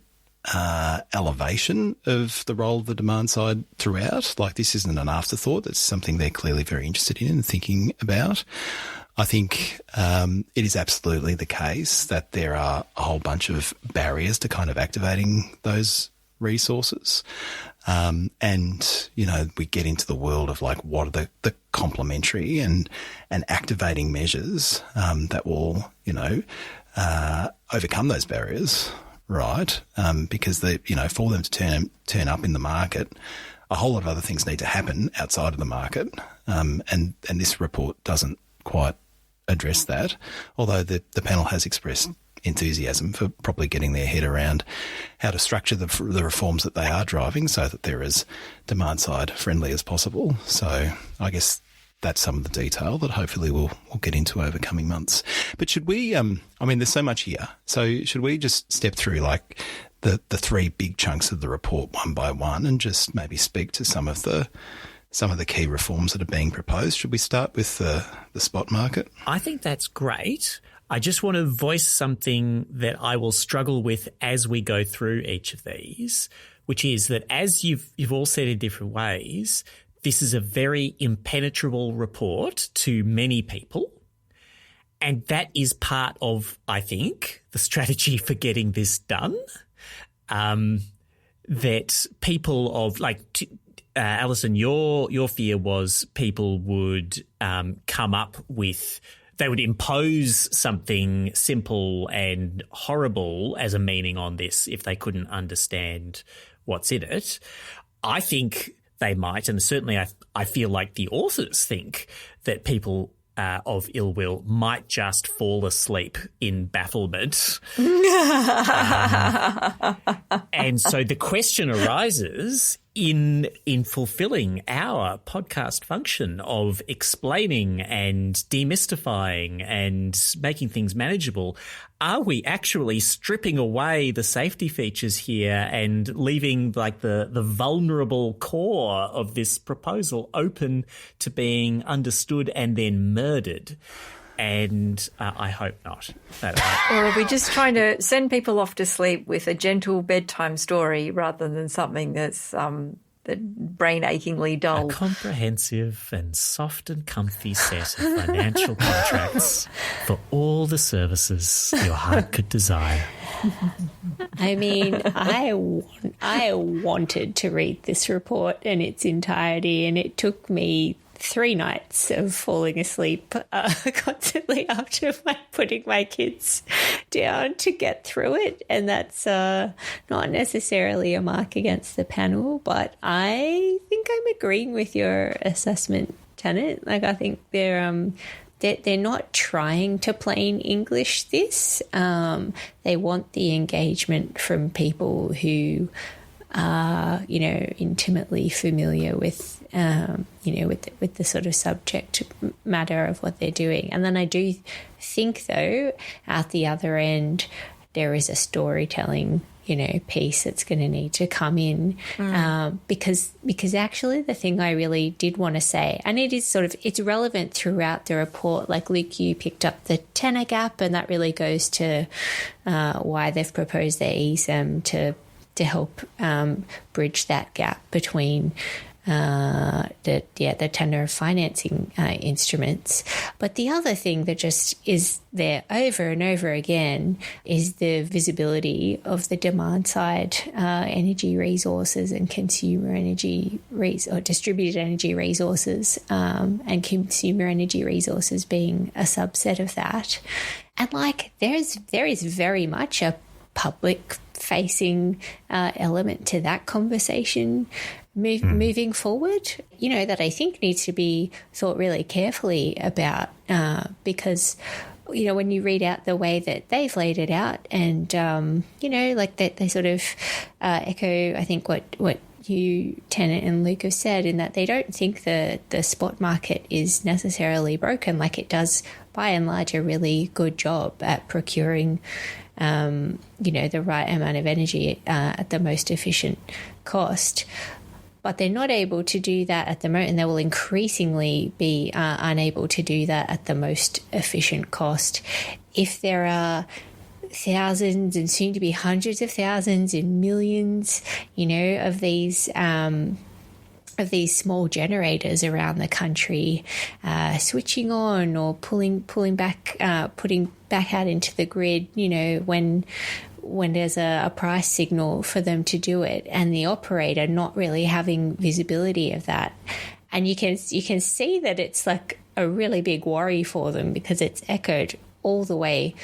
elevation of the role of the demand side throughout. Like this isn't an afterthought. It's something they're clearly very interested in and thinking about. I think it is absolutely the case that there are a whole bunch of barriers to kind of activating those resources. And, we get into the world of like what are the complementary and activating measures that will, overcome those barriers, right? Because for them to turn up in the market, a whole lot of other things need to happen outside of the market. And this report doesn't quite address that, although the panel has expressed enthusiasm for probably getting their head around how to structure the reforms that they are driving so that they're as demand side friendly as possible. So I guess that's some of the detail that hopefully we'll get into over coming months. But should we, there's so much here. So should we just step through like the three big chunks of the report one by one and just maybe speak to some of the key reforms that are being proposed? Should we start with the spot market? I think that's great. I just want to voice something that I will struggle with as we go through each of these, which is that as you've all said in different ways, this is a very impenetrable report to many people. And that is part of, I think, the strategy for getting this done. That people of Alison, your fear was people would come up with they would impose something simple and horrible as a meaning on this if they couldn't understand what's in it. I think they might, and certainly I feel like the authors think that people of ill will might just fall asleep in bafflement. And so the question arises in fulfilling our podcast function of explaining and demystifying and making things manageable. Are we actually stripping away the safety features here and leaving like the vulnerable core of this proposal open to being understood and then murdered? And I hope not. Or are we just trying to send people off to sleep with a gentle bedtime story rather than something that's brain-achingly dull? A comprehensive and soft and comfy set of financial contracts for all the services your heart could desire. I mean, I wanted to read this report in its entirety, and it took me 3 nights of falling asleep constantly after putting my kids down to get through it. And that's not necessarily a mark against the panel, but I think I'm agreeing with your assessment, Janet. Like, I think they're not trying to plain English this. They want the engagement from people who are, intimately familiar with, with the sort of subject matter of what they're doing. And then I do think, though, at the other end, there is a storytelling, piece that's going to need to come in, because actually the thing I really did want to say, and it is it's relevant throughout the report. Like, Luke, you picked up the tenor gap, and that really goes to why they've proposed their ESM to help bridge that gap between the tenor of financing instruments. But the other thing that just is there over and over again is the visibility of the demand side energy resources and consumer energy or distributed energy resources, and consumer energy resources being a subset of that. And there is very much a public-facing element to that conversation moving forward, that I think needs to be thought really carefully about, because, when you read out the way that they've laid it out and, they sort of echo, I think, what you, Tennant and Luke, have said, in that they don't think the spot market is necessarily broken. Like, it does, by and large, a really good job at procuring the right amount of energy at the most efficient cost. But they're not able to do that at the moment, and they will increasingly be unable to do that at the most efficient cost. If there are thousands and soon to be hundreds of thousands and millions, of these small generators around the country, switching on or pulling back, putting back out into the grid, when there's a price signal for them to do it, and the operator not really having visibility of that. And you can see that it's like a really big worry for them, because it's echoed all the way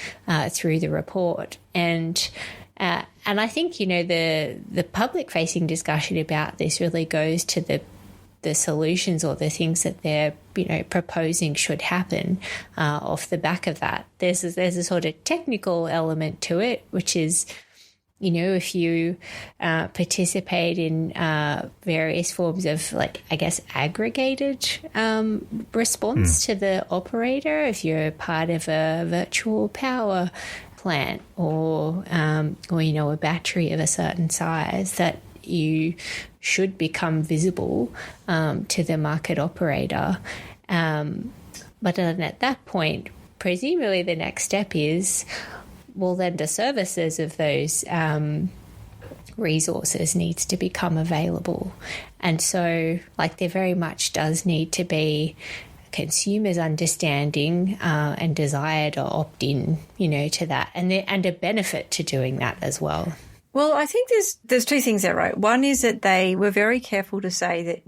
through the report. And I think, the public-facing discussion about this really goes to the solutions or the things that they're, proposing should happen off the back of that. There's a sort of technical element to it, which is, if you participate in various forms of, aggregated response to the operator, if you're part of a virtual power plant or a battery of a certain size, that you should become visible to the market operator. But then at that point, presumably the next step is, well, then the services of those resources needs to become available. And so, there very much does need to be consumers' understanding and desire to opt in, to that, and a benefit to doing that as well. Well, I think there's 2 things there, right? One is that they were very careful to say that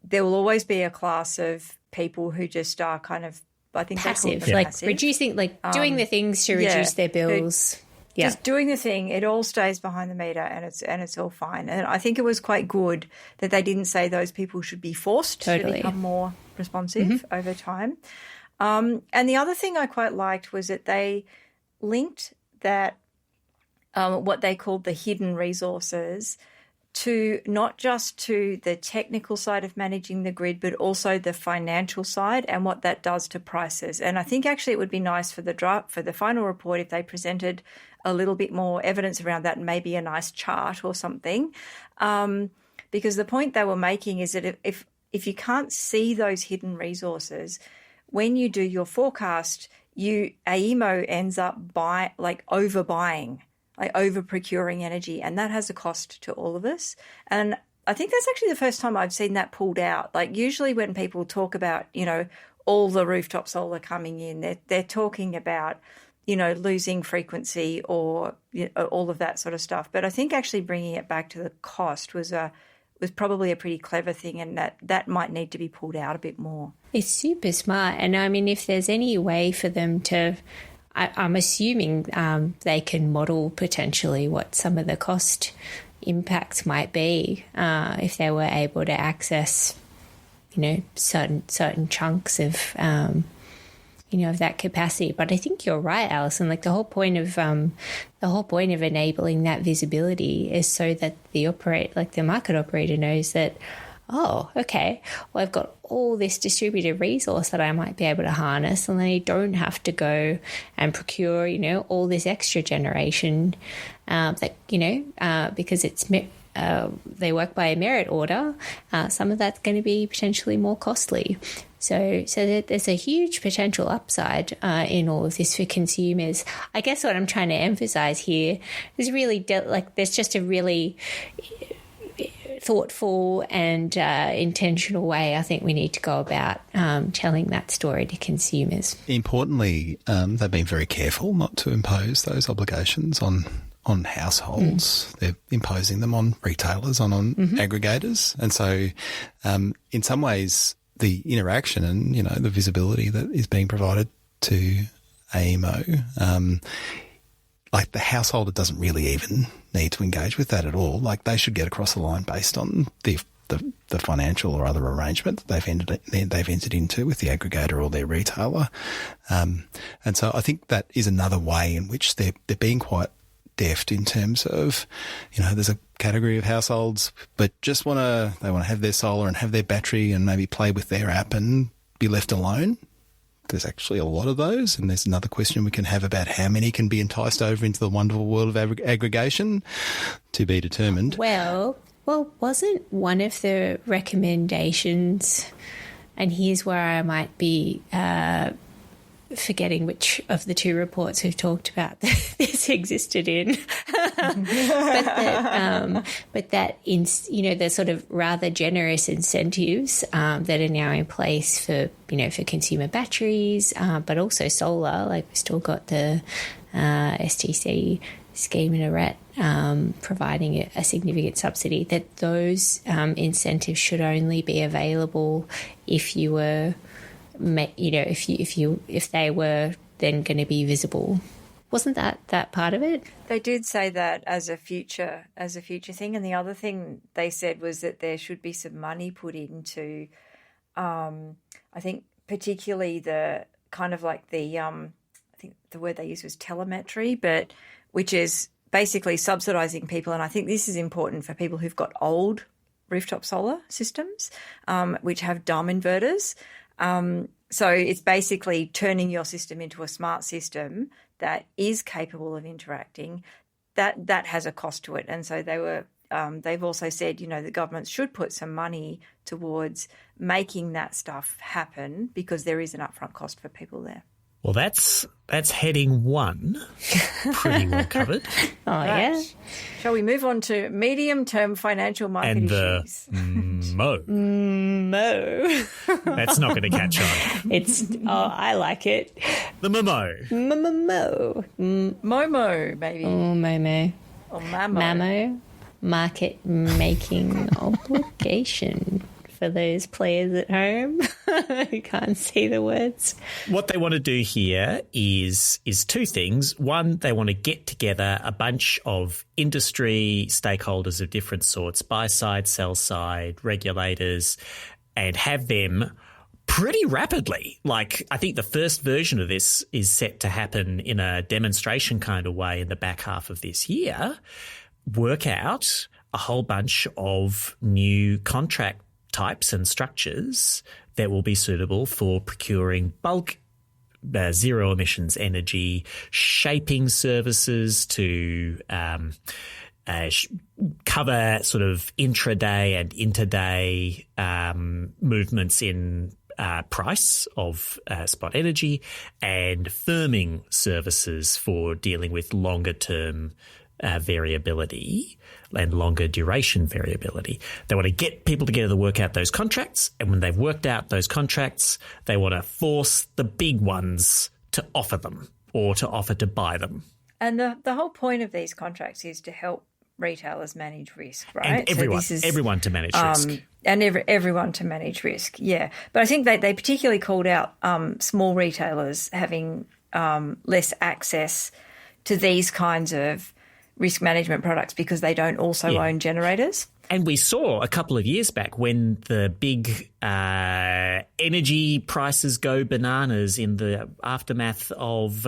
there will always be a class of people who just are kind of I think passive, they call them like passive. reducing, like doing the things to reduce their bills. Yeah. Just doing the thing, it all stays behind the meter, and it's all fine. And I think it was quite good that they didn't say those people should be forced to become more responsive over time. And the other thing I quite liked was that they linked that what they called the hidden resources to not just to the technical side of managing the grid, but also the financial side and what that does to prices. And I think actually it would be nice for the final report if they presented a little bit more evidence around that and maybe a nice chart or something. Because the point they were making is that if you can't see those hidden resources, when you do your forecast, AEMO ends up overbuying, like over procuring energy, and that has a cost to all of us. And I think that's actually the first time I've seen that pulled out. Like usually when people talk about, all the rooftop solar coming in, they're talking about, losing frequency or all of that sort of stuff. But I think actually bringing it back to the cost was probably a pretty clever thing, and that might need to be pulled out a bit more. It's super smart. And I mean, if there's any way for them to, I'm assuming they can model potentially what some of the cost impacts might be if they were able to access, certain chunks of, of that capacity. But I think you're right, Alison. Like the whole point of enabling that visibility is so that the market operator knows that, oh, okay, well, I've got all this distributed resource that I might be able to harness, and then I don't have to go and procure, all this extra generation because they work by a merit order. Some of that's going to be potentially more costly. So there's a huge potential upside in all of this for consumers. I guess what I'm trying to emphasize here is really there's just a really thoughtful and intentional way I think we need to go about telling that story to consumers. Importantly, they've been very careful not to impose those obligations on households. They're imposing them on retailers, on aggregators. And so in some ways, the interaction and, the visibility that is being provided to AEMO, the householder doesn't really even need to engage with that at all. Like they should get across the line based on the financial or other arrangement that they've entered into with the aggregator or their retailer. And so I think that is another way in which they're being quite deft in terms of, there's a category of households but just want to have their solar and have their battery and maybe play with their app and be left alone. There's actually a lot of those, and there's another question we can have about how many can be enticed over into the wonderful world of aggregation, to be determined. Well, wasn't one of the recommendations, and here's where I might be forgetting which of the two reports we've talked about this existed in, but that in the sort of rather generous incentives that are now in place for consumer batteries, but also solar. Like we've still got the STC scheme in a RET providing a significant subsidy. That those incentives should only be available if you were. If they were then going to be visible. Wasn't that part of it? They did say that as a future thing, and the other thing they said was that there should be some money put into, I think particularly the kind of like the, I think the word they used was telemetry, but which is basically subsidising people, and I think this is important for people who've got old rooftop solar systems, which have dumb inverters. So it's basically turning your system into a smart system that is capable of interacting. That has a cost to it, and so they've also said the governments should put some money towards making that stuff happen because there is an upfront cost for people there. Well, that's heading one, pretty well covered. Oh, right. Yeah. Shall we move on to medium-term financial market issues? Mo. That's not going to catch on. I like it. The Momo. Momo, maybe. Oh, Momo. Or Mamo. Mamo. Market making obligation for those players at home. I can't see the words. What they want to do here is two things. One, they want to get together a bunch of industry stakeholders of different sorts, buy side, sell side, regulators, and have them pretty rapidly. Like, I think the first version of this is set to happen in a demonstration kind of way in the back half of this year. Work out a whole bunch of new contract types and structures that will be suitable for procuring bulk zero emissions energy, shaping services to cover sort of intraday and interday movements in price of spot energy, and firming services for dealing with longer term variability and longer duration variability. They want to get people together to work out those contracts, and when they've worked out those contracts, they want to force the big ones to offer them or to offer to buy them. And the whole point of these contracts is to help retailers manage risk, right? And everyone to manage risk. And everyone to manage risk, yeah. But I think they particularly called out small retailers having less access to these kinds of risk management products because they don't also own generators. And we saw a couple of years back when the big energy prices go bananas in the aftermath of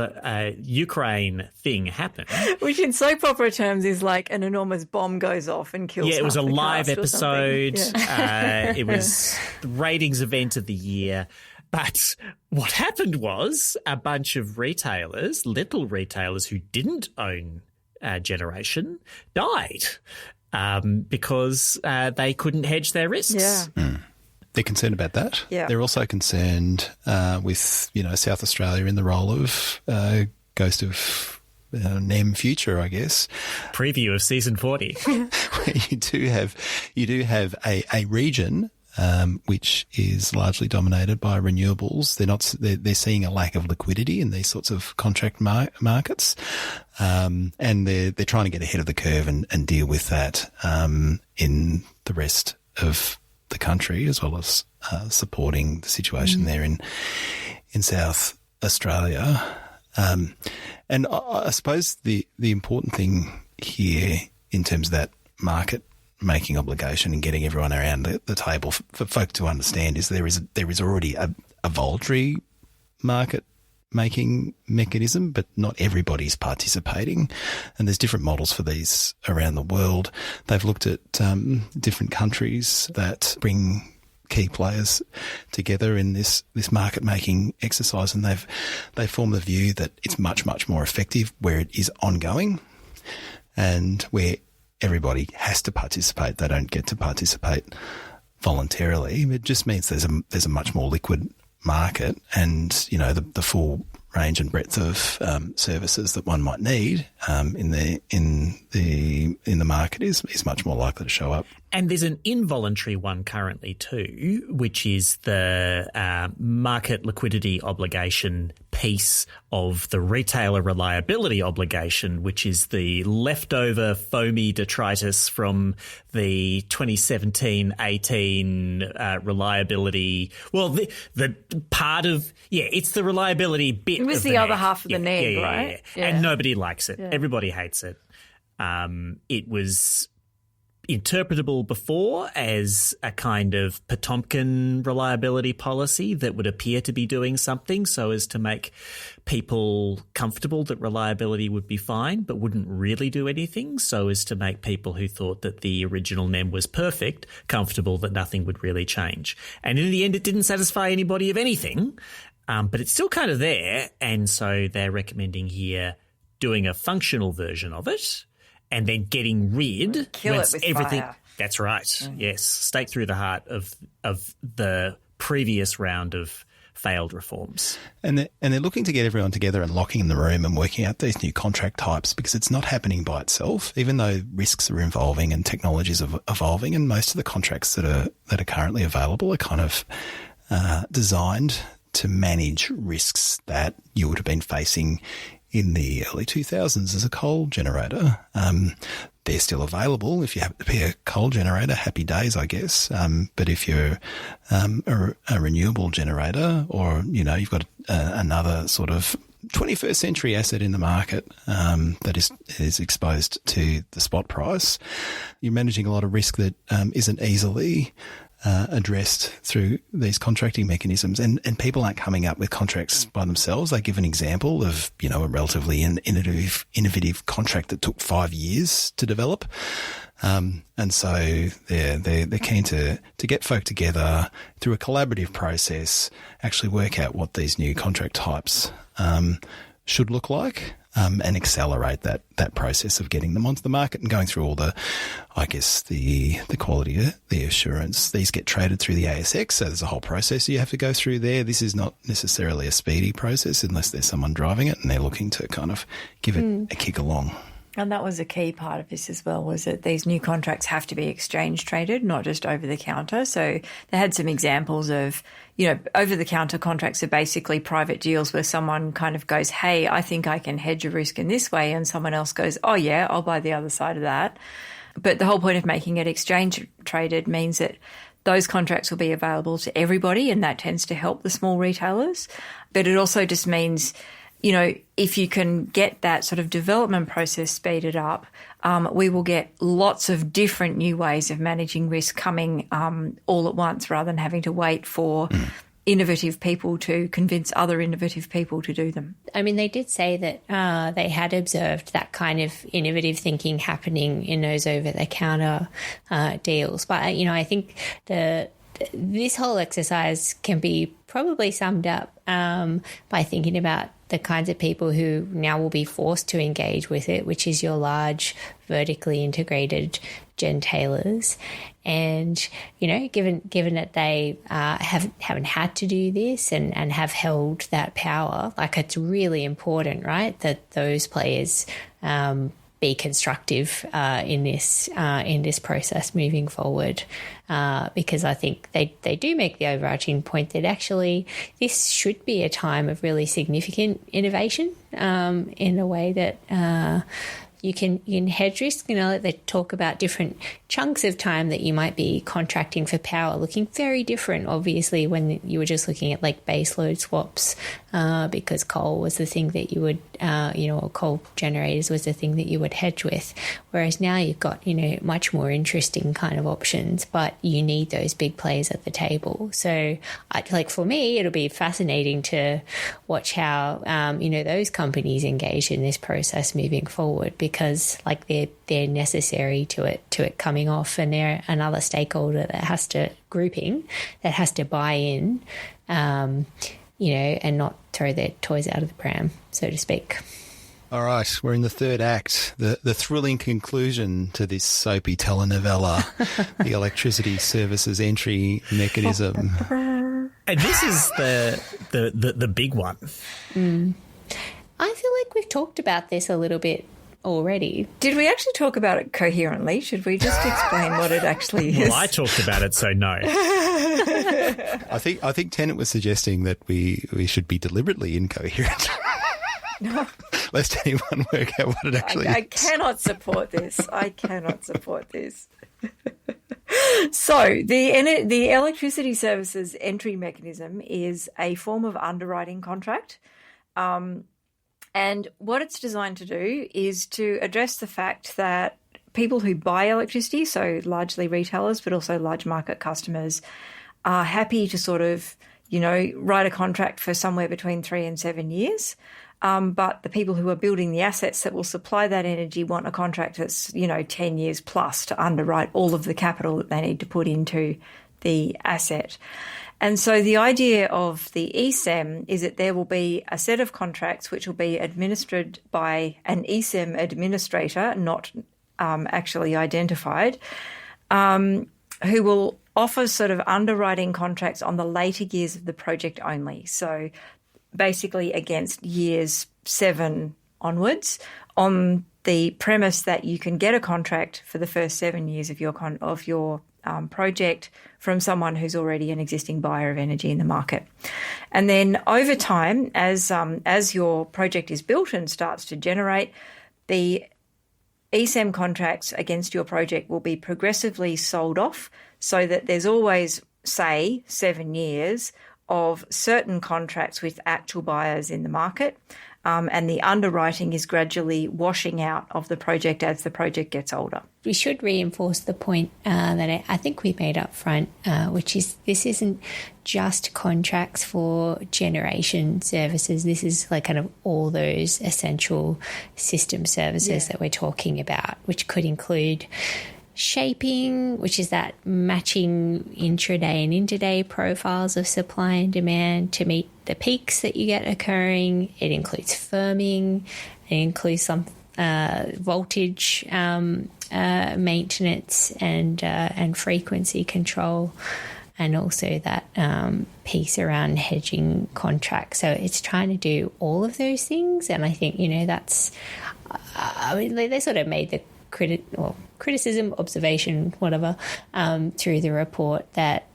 Ukraine thing happened. Which in soap opera terms is like an enormous bomb goes off and kills. Yeah, it was a live episode. Yeah. It was the ratings event of the year. But what happened was a bunch of retailers, little retailers who didn't own generation, died. Because they couldn't hedge their risks. Yeah. They're concerned about that. Yeah. They're also concerned with, South Australia in the role of ghost of NEM future, I guess. Preview of season 40. Where you do have a region which is largely dominated by renewables. They're seeing a lack of liquidity in these sorts of contract markets, and they're trying to get ahead of the curve and deal with that in the rest of the country, as well as supporting the situation there in South Australia. And I suppose the important thing here in terms of that market making obligation and getting everyone around the table for folk to understand is there is already a voluntary market making mechanism, but not everybody's participating, and there's different models for these around the world. They've looked at different countries that bring key players together in this market making exercise, and they've formed the view that it's much more effective where it is ongoing and where everybody has to participate. They don't get to participate voluntarily. It just means there's a much more liquid market, and the full range and breadth of services that one might need in the market is much more likely to show up. And there's an involuntary one currently too, which is the market liquidity obligation piece of the retailer reliability obligation, which is the leftover foamy detritus from the 2017-18 reliability. Well, the part of, it's the reliability bit. It was the other half of the NEM, right? Yeah. And nobody likes it. Yeah. Everybody hates it. It was interpretable before as a kind of Potemkin reliability policy that would appear to be doing something so as to make people comfortable that reliability would be fine, but wouldn't really do anything, so as to make people who thought that the original NEM was perfect comfortable that nothing would really change. And in the end, it didn't satisfy anybody of anything, but it's still kind of there, and so they're recommending here doing a functional version of it, and then getting rid kill it with everything. Fire. That's right. Yes, stake through the heart of the previous round of failed reforms. And they're looking to get everyone together and locking in the room and working out these new contract types, because it's not happening by itself. Even though risks are evolving and technologies are evolving, and most of the contracts that are currently available are kind of designed to manage risks that you would have been facing in the early 2000s as a coal generator. they're still available. If you happen to be a coal generator, happy days, I guess. But if you're a renewable generator, or, you know, you've got another sort of 21st century asset in the market that is exposed to the spot price, you're managing a lot of risk that isn't easily addressed through these contracting mechanisms. And people aren't coming up with contracts by themselves. They give an example of, you know, a relatively innovative contract that took 5 years to develop. And so they're keen to get folk together through a collaborative process, actually work out what these new contract types should look like, and accelerate that process of getting them onto the market and going through all the quality, the assurance. These get traded through the ASX, so there's a whole process you have to go through there. This is not necessarily a speedy process unless there's someone driving it and they're looking to kind of give it a kick along. And that was a key part of this as well, was that these new contracts have to be exchange traded, not just over the counter. So they had some examples of, you know, over the counter contracts are basically private deals where someone kind of goes, hey, I think I can hedge a risk in this way. And someone else goes, oh yeah, I'll buy the other side of that. But the whole point of making it exchange traded means that those contracts will be available to everybody, and that tends to help the small retailers. But it also just means, you know, if you can get that sort of development process speeded up, we will get lots of different new ways of managing risk coming all at once, rather than having to wait for innovative people to convince other innovative people to do them. I mean, they did say that they had observed that kind of innovative thinking happening in those over-the-counter deals. But, you know, I think this whole exercise can be probably summed up by thinking about the kinds of people who now will be forced to engage with it, which is your large vertically integrated gentailers. And, you know, given that they haven't had to do this and have held that power, like, it's really important, right, that those players be constructive in this process moving forward, because I think they do make the overarching point that actually this should be a time of really significant innovation in a way that you can hedge risk. You know, they talk about different chunks of time that you might be contracting for power, looking very different, obviously, when you were just looking at like baseload swaps, because coal was the thing that you would, or coal generators was the thing that you would hedge with. Whereas now you've got, you know, much more interesting kind of options, but you need those big players at the table. So, for me, it'll be fascinating to watch how, those companies engage in this process moving forward, because like they're necessary to it coming off, and they're another stakeholder that has to buy in, and not throw their toys out of the pram, so to speak. All right, we're in the third act, the thrilling conclusion to this soapy telenovela, the electricity services entry mechanism. And this is the big one. I feel like we've talked about this a little bit already. Did we actually talk about it coherently? Should we just explain what it actually is? Well, I talked about it, so no. I think Tennant was suggesting that we should be deliberately incoherent. Lest anyone work out what it actually is. I cannot support this. So the electricity services entry mechanism is a form of underwriting contract. And what it's designed to do is to address the fact that people who buy electricity, so largely retailers, but also large market customers, are happy to sort of, write a contract for somewhere between 3 and 7 years. But the people who are building the assets that will supply that energy want a contract that's, 10 years plus to underwrite all of the capital that they need to put into the asset. And so the idea of the ESEM is that there will be a set of contracts which will be administered by an ESEM administrator, not actually identified, who will offer sort of underwriting contracts on the later years of the project only. So basically against years 7 onwards, on the premise that you can get a contract for the first 7 years of your project from someone who's already an existing buyer of energy in the market. And then over time, as your project is built and starts to generate, the ESEM contracts against your project will be progressively sold off so that there's always, say, 7 years of certain contracts with actual buyers in the market, and the underwriting is gradually washing out of the project as the project gets older. We should reinforce the point that I think we made up front, which is this isn't just contracts for generation services. This is like kind of all those essential system services that we're talking about, which could include shaping, which is that matching intraday and interday profiles of supply and demand to meet the peaks that you get occurring. It includes firming. It includes some voltage maintenance and frequency control, and also that piece around hedging contracts. So it's trying to do all of those things, and I think that's. I mean, they sort of made the criticism, observation, whatever, through the report that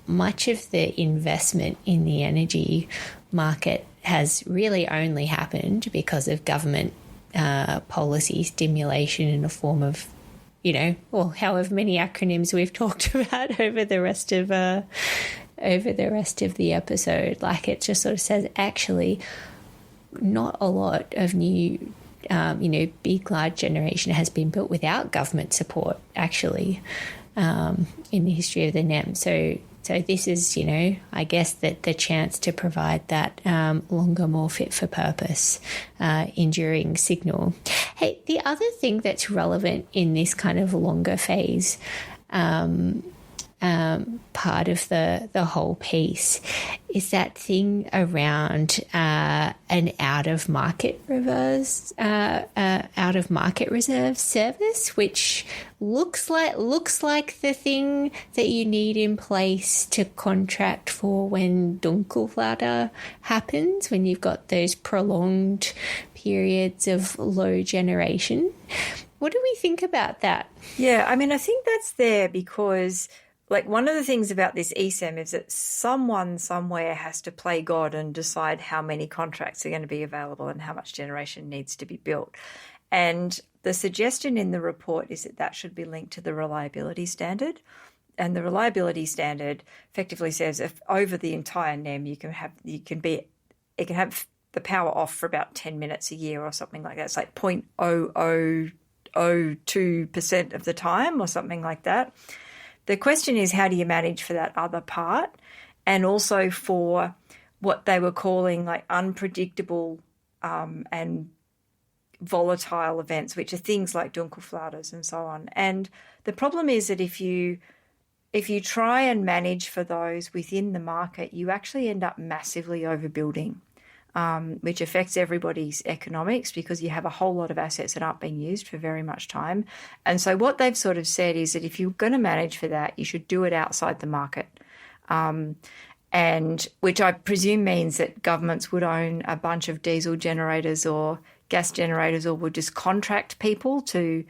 much of the investment in the energy market has really only happened because of government policy stimulation in the form of, however many acronyms we've talked about over the rest of the episode. Like, it just sort of says actually not a lot of new big, large generation has been built without government support, actually, in the history of the NEM. So this is, I guess that the chance to provide that longer, more fit for purpose, enduring signal. Hey, the other thing that's relevant in this kind of longer phase part of the whole piece is that thing around an out of market reserve service, which looks like the thing that you need in place to contract for when Dunkelflaute happens, when you've got those prolonged periods of low generation. What do we think about that? Yeah, I mean, I think that's there because, like, one of the things about this ESEM is that someone somewhere has to play God and decide how many contracts are going to be available and how much generation needs to be built. And the suggestion in the report is that should be linked to the reliability standard. And the reliability standard effectively says if over the entire NEM it can have the power off for about 10 minutes a year or something like that. It's like 0.0002% of the time or something like that. The question is, how do you manage for that other part, and also for what they were calling like unpredictable and volatile events, which are things like Dunkelflautes and so on. And the problem is that if you try and manage for those within the market, you actually end up massively overbuilding, which affects everybody's economics because you have a whole lot of assets that aren't being used for very much time. And so what they've sort of said is that if you're going to manage for that, you should do it outside the market, and which I presume means that governments would own a bunch of diesel generators or gas generators, or would just contract people to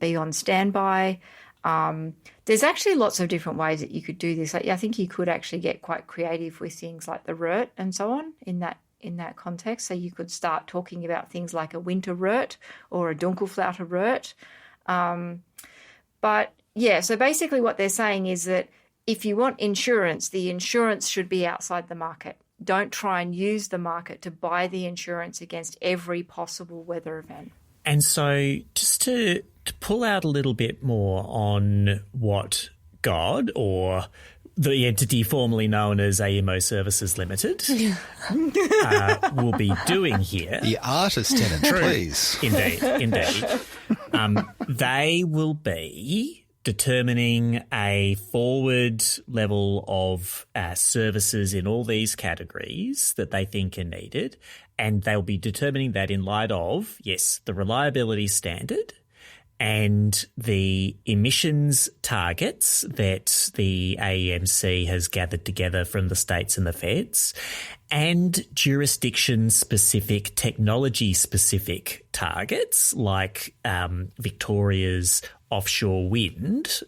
be on standby. There's actually lots of different ways that you could do this. Like, I think you could actually get quite creative with things like the RERT and so on in that context. So you could start talking about things like a winter RERT or a Dunkelflaute RERT. But yeah, so basically what they're saying is that if you want insurance, the insurance should be outside the market. Don't try and use the market to buy the insurance against every possible weather event. And so just to pull out a little bit more on what God, or the entity formerly known as AMO Services Limited, will be doing here. The artist tenant, please. Indeed. They will be determining a forward level of services in all these categories that they think are needed, and they'll be determining that in light of, yes, the reliability standard and the emissions targets that the AEMC has gathered together from the states and the feds, and jurisdiction-specific, technology-specific targets like Victoria's offshore wind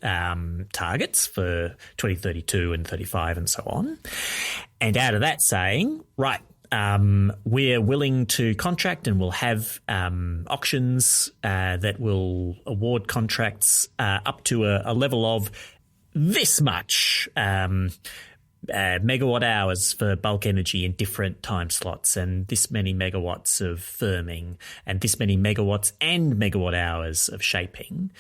targets for 2032 and 35 and so on. And out of that saying, right, we're willing to contract and we'll have auctions that will award contracts up to a level of this much megawatt hours for bulk energy in different time slots, and this many megawatts of firming, and this many megawatts and megawatt hours of shaping.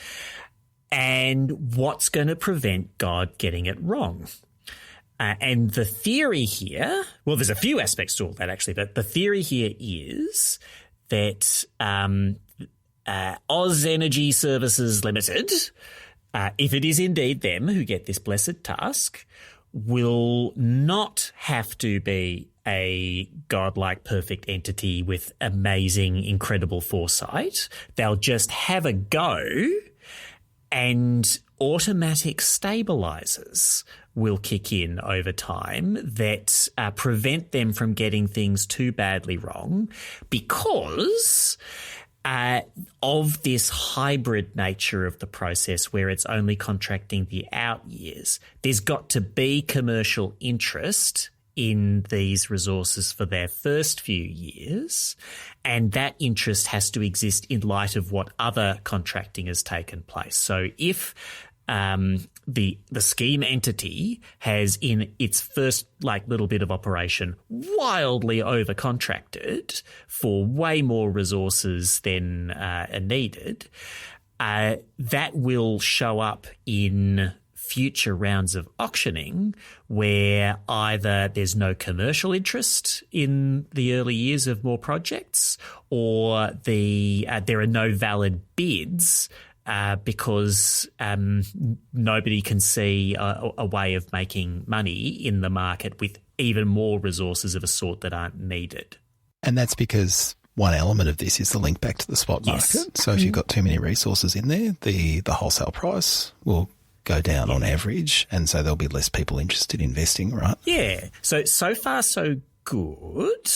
And what's going to prevent God getting it wrong? And the theory here, well, there's a few aspects to all that actually, but the theory here is that Oz Energy Services Limited, if it is indeed them who get this blessed task, will not have to be a godlike perfect entity with amazing, incredible foresight. They'll just have a go, and automatic stabilizers will kick in over time that prevent them from getting things too badly wrong because of this hybrid nature of the process where it's only contracting the out years. There's got to be commercial interest in these resources for their first few years, and that interest has to exist in light of what other contracting has taken place. So if the scheme entity has in its first little bit of operation wildly over-contracted for way more resources than are needed, that will show up in future rounds of auctioning where either there's no commercial interest in the early years of more projects, or there are no valid bids because nobody can see a way of making money in the market with even more resources of a sort that aren't needed. And that's because one element of this is the link back to the spot market. Yes. So if you've got too many resources in there, the wholesale price will go down on average, and so there'll be less people interested in investing, right? Yeah. So far so good.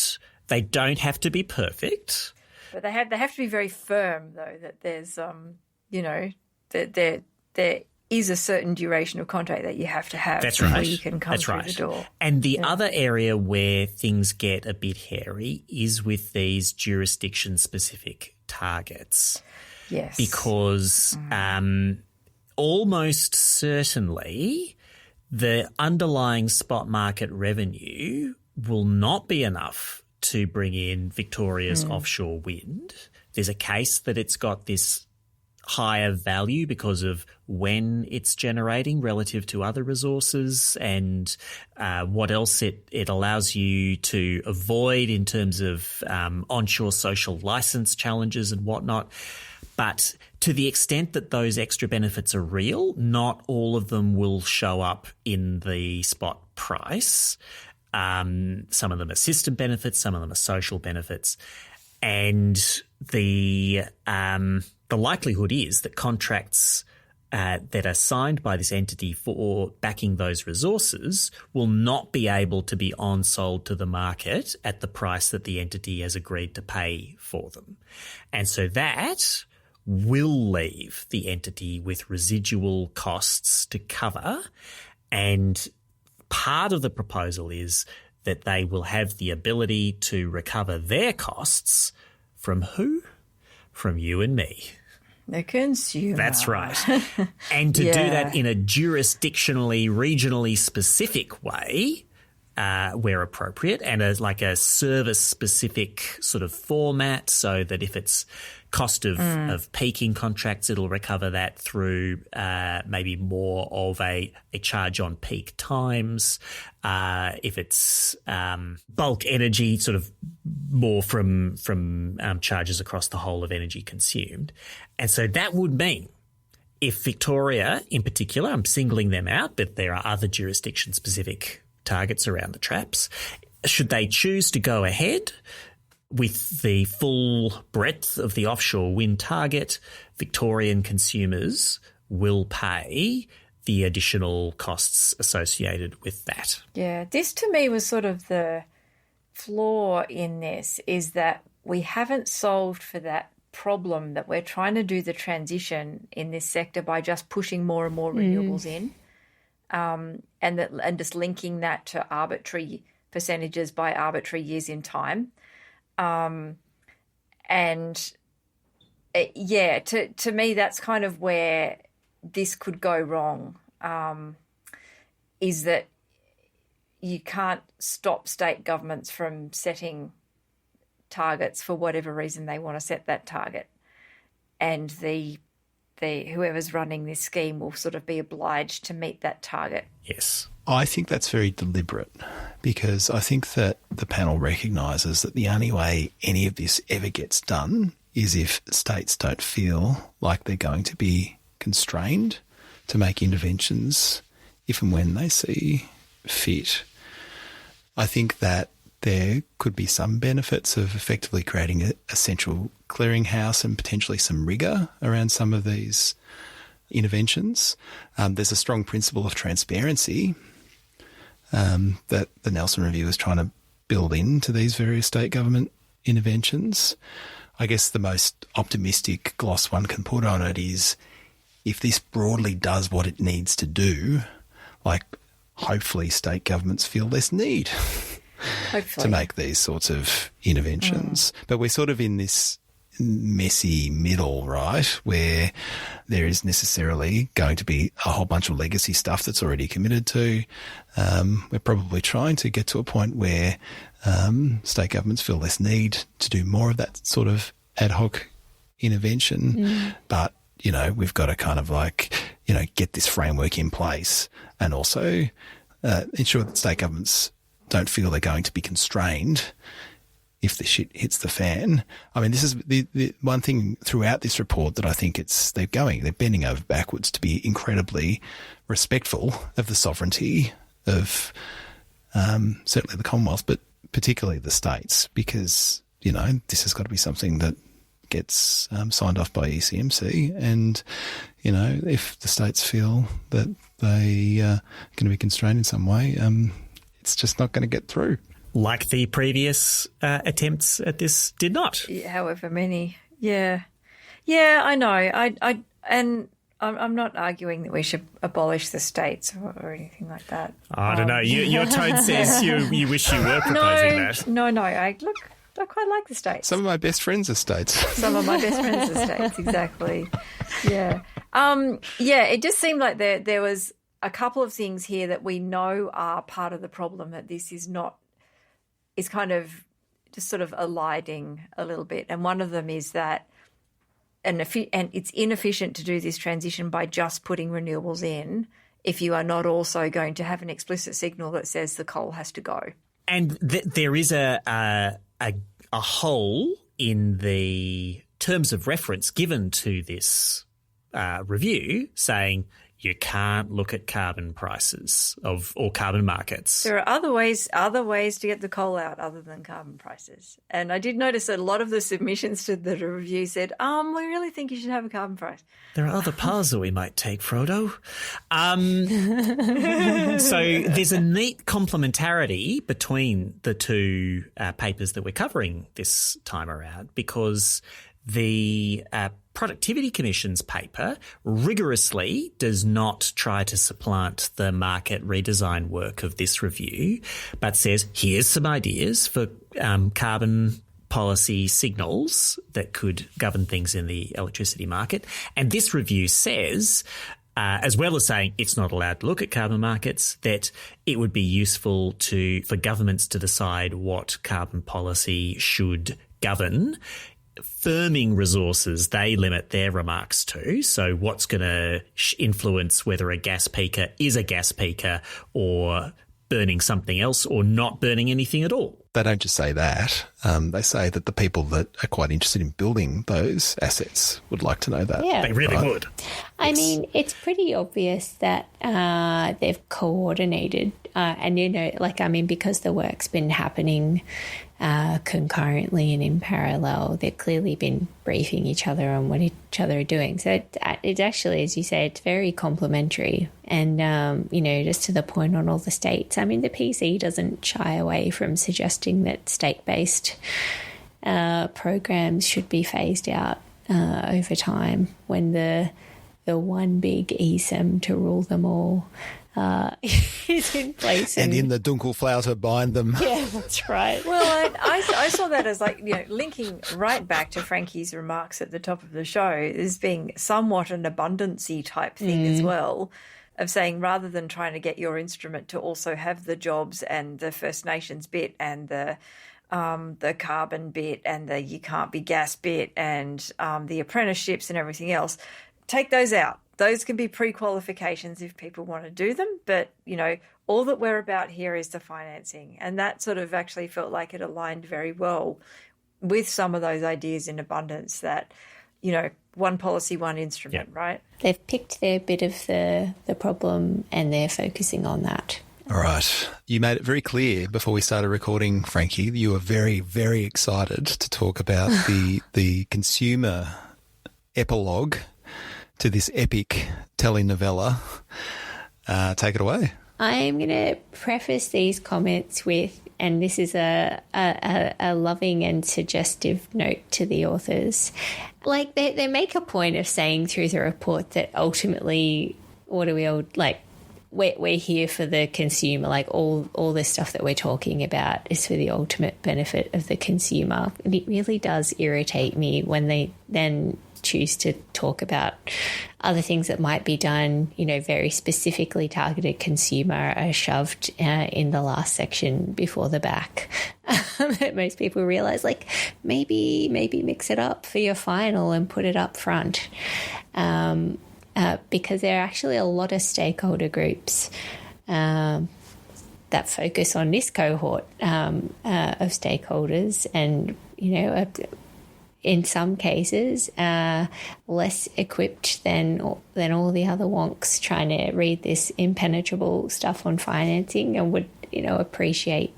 They don't have to be perfect. But they have to be very firm, though, that there's that there is a certain duration of contract that you have to have before you can come through the door. And the other area where things get a bit hairy is with these jurisdiction-specific targets. Yes. Because almost certainly the underlying spot market revenue will not be enough to bring in Victoria's offshore wind. There's a case that it's got this higher value because of when it's generating relative to other resources and what else it allows you to avoid in terms of onshore social license challenges and whatnot. But to the extent that those extra benefits are real, not all of them will show up in the spot price. Some of them are system benefits, some of them are social benefits. And the likelihood is that contracts that are signed by this entity for backing those resources will not be able to be on-sold to the market at the price that the entity has agreed to pay for them. And so that will leave the entity with residual costs to cover. And part of the proposal is that they will have the ability to recover their costs from who? From you and me. The consumer. That's right. And to do that in a jurisdictionally, regionally specific way where appropriate, and as like a service-specific sort of format, so that if it's cost of peaking contracts, it'll recover that through maybe more of a charge on peak times. If it's bulk energy, sort of more from charges across the whole of energy consumed. And so that would mean if Victoria in particular, I'm singling them out, but there are other jurisdiction-specific targets around the traps, should they choose to go ahead with the full breadth of the offshore wind target, Victorian consumers will pay the additional costs associated with that. Yeah, this to me was sort of the flaw in this, is that we haven't solved for that problem that we're trying to do the transition in this sector by just pushing more and more renewables in, and just linking that to arbitrary percentages by arbitrary years in time. To me, that's kind of where this could go wrong, is that you can't stop state governments from setting targets for whatever reason they want to set that target. And the whoever's running this scheme will sort of be obliged to meet that target. Yes. I think that's very deliberate, because I think that the panel recognises that the only way any of this ever gets done is if states don't feel like they're going to be constrained to make interventions if and when they see fit. I think that there could be some benefits of effectively creating a central clearinghouse and potentially some rigour around some of these interventions. There's a strong principle of transparency that the Nelson Review is trying to build into these various state government interventions. I guess the most optimistic gloss one can put on it is, if this broadly does what it needs to do, like, hopefully state governments feel less need to make these sorts of interventions. But we're sort of in this messy middle, right, where there is necessarily going to be a whole bunch of legacy stuff that's already committed to. We're probably trying to get to a point where state governments feel less need to do more of that sort of ad hoc intervention. But, you know, we've got to kind of like, you know, get this framework in place and also ensure that state governments don't feel they're going to be constrained if the shit hits the fan. I mean, this is the one thing throughout this report that I think they're bending over backwards to be incredibly respectful of the sovereignty of certainly the Commonwealth, but particularly the states, because, you know, this has got to be something that gets signed off by ECMC. And, you know, if the states feel that they are going to be constrained in some way, it's just not going to get through. Like the previous attempts at this did not. However many. Yeah. Yeah, I know. I'm not arguing that we should abolish the states or anything like that. I don't know. Your tone says you wish you were proposing that. No. I quite like the states. Some of my best friends are states. Some of my best friends are states, exactly. Yeah. It just seemed like there was a couple of things here that we know are part of the problem, that this is kind of just sort of eliding a little bit. And one of them is that and it's inefficient to do this transition by just putting renewables in if you are not also going to have an explicit signal that says the coal has to go. And there is a hole in the terms of reference given to this review saying you can't look at carbon prices or carbon markets. There are other ways to get the coal out other than carbon prices. And I did notice that a lot of the submissions to the review said, we really think you should have a carbon price. There are other paths that we might take, Frodo. So there's a neat complementarity between the two papers that we're covering this time around, because the Productivity Commission's paper rigorously does not try to supplant the market redesign work of this review, but says here's some ideas for carbon policy signals that could govern things in the electricity market. And this review says, as well as saying it's not allowed to look at carbon markets, that it would be useful for governments to decide what carbon policy should govern. Firming resources, they limit their remarks to. So what's going to influence whether a gas peaker is a gas peaker or burning something else or not burning anything at all. They don't just say that. They say that the people that are quite interested in building those assets would like to know that. Yeah. They really would. I mean, it's pretty obvious that they've coordinated because the work's been happening concurrently and in parallel, they've clearly been briefing each other on what each other are doing. So it's actually, as you say, it's very complementary. And, just to the point on all the states, I mean, the PC doesn't shy away from suggesting that state-based programs should be phased out over time when the one big ESM to rule them all is in place. And in the Dunkelflaute bind them. Yeah, that's right. Well, I saw that as like, linking right back to Frankie's remarks at the top of the show as being somewhat an abundancy type thing as well, of saying rather than trying to get your instrument to also have the jobs and the First Nations bit and the carbon bit and the you can't be gas bit and the apprenticeships and everything else, take those out. Those can be pre-qualifications if people want to do them. But, all that we're about here is the financing. And that sort of actually felt like it aligned very well with some of those ideas in abundance that, one policy, one instrument, right? They've picked their bit of the problem and they're focusing on that. All right. You made it very clear before we started recording, Frankie, that you were very, very excited to talk about the consumer epilogue to this epic telenovela. Take it away. I'm going to preface these comments with, and this is a loving and suggestive note to the authors. Like they make a point of saying through the report that ultimately, what do we all like? We're here for the consumer. Like all the stuff that we're talking about is for the ultimate benefit of the consumer. And it really does irritate me when they then choose to talk about other things that might be done, very specifically targeted consumer are shoved in the last section before the back. That most people realize, like, maybe mix it up for your final and put it up front. Because there are actually a lot of stakeholder groups that focus on this cohort of stakeholders and, in some cases, less equipped than all the other wonks trying to read this impenetrable stuff on financing and would, appreciate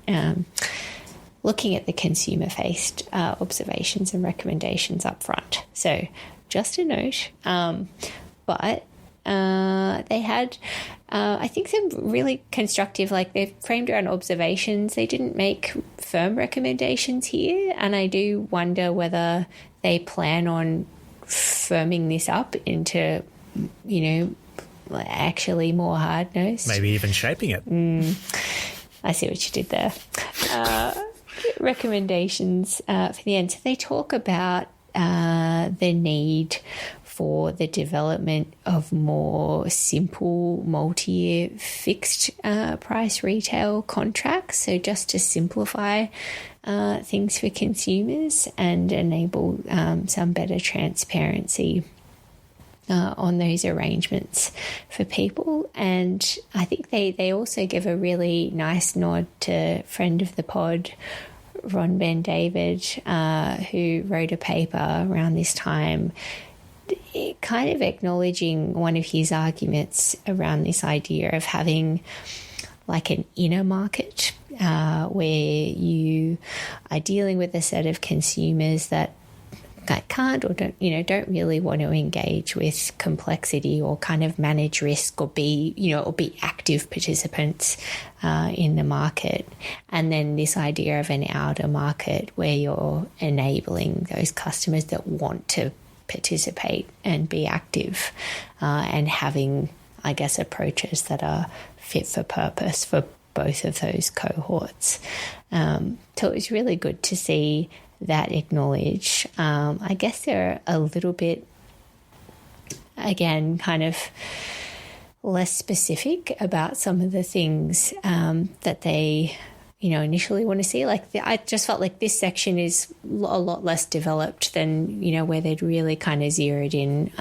looking at the consumer-faced observations and recommendations up front. So just a note. But they had, I think, some really constructive, like they've framed around observations. They didn't make firm recommendations here. And I do wonder whether they plan on firming this up into, actually more hard-nosed. Maybe even shaping it. I see what you did there. Recommendations for the end. So they talk about the need for the development of more simple multi-year fixed price retail contracts. So just to simplify things for consumers and enable some better transparency on those arrangements for people. And I think they also give a really nice nod to friend of the pod, Ron Ben David, who wrote a paper around this time kind of acknowledging one of his arguments around this idea of having like an inner market where you are dealing with a set of consumers that can't or don't really want to engage with complexity or kind of manage risk or be active participants in the market. And then this idea of an outer market where you're enabling those customers that want to participate and be active and having, I guess, approaches that are fit for purpose for both of those cohorts. So it was really good to see that acknowledged. I guess they're a little bit, again, kind of less specific about some of the things that they initially want to see. I just felt like this section is a lot less developed than, where they'd really kind of zeroed in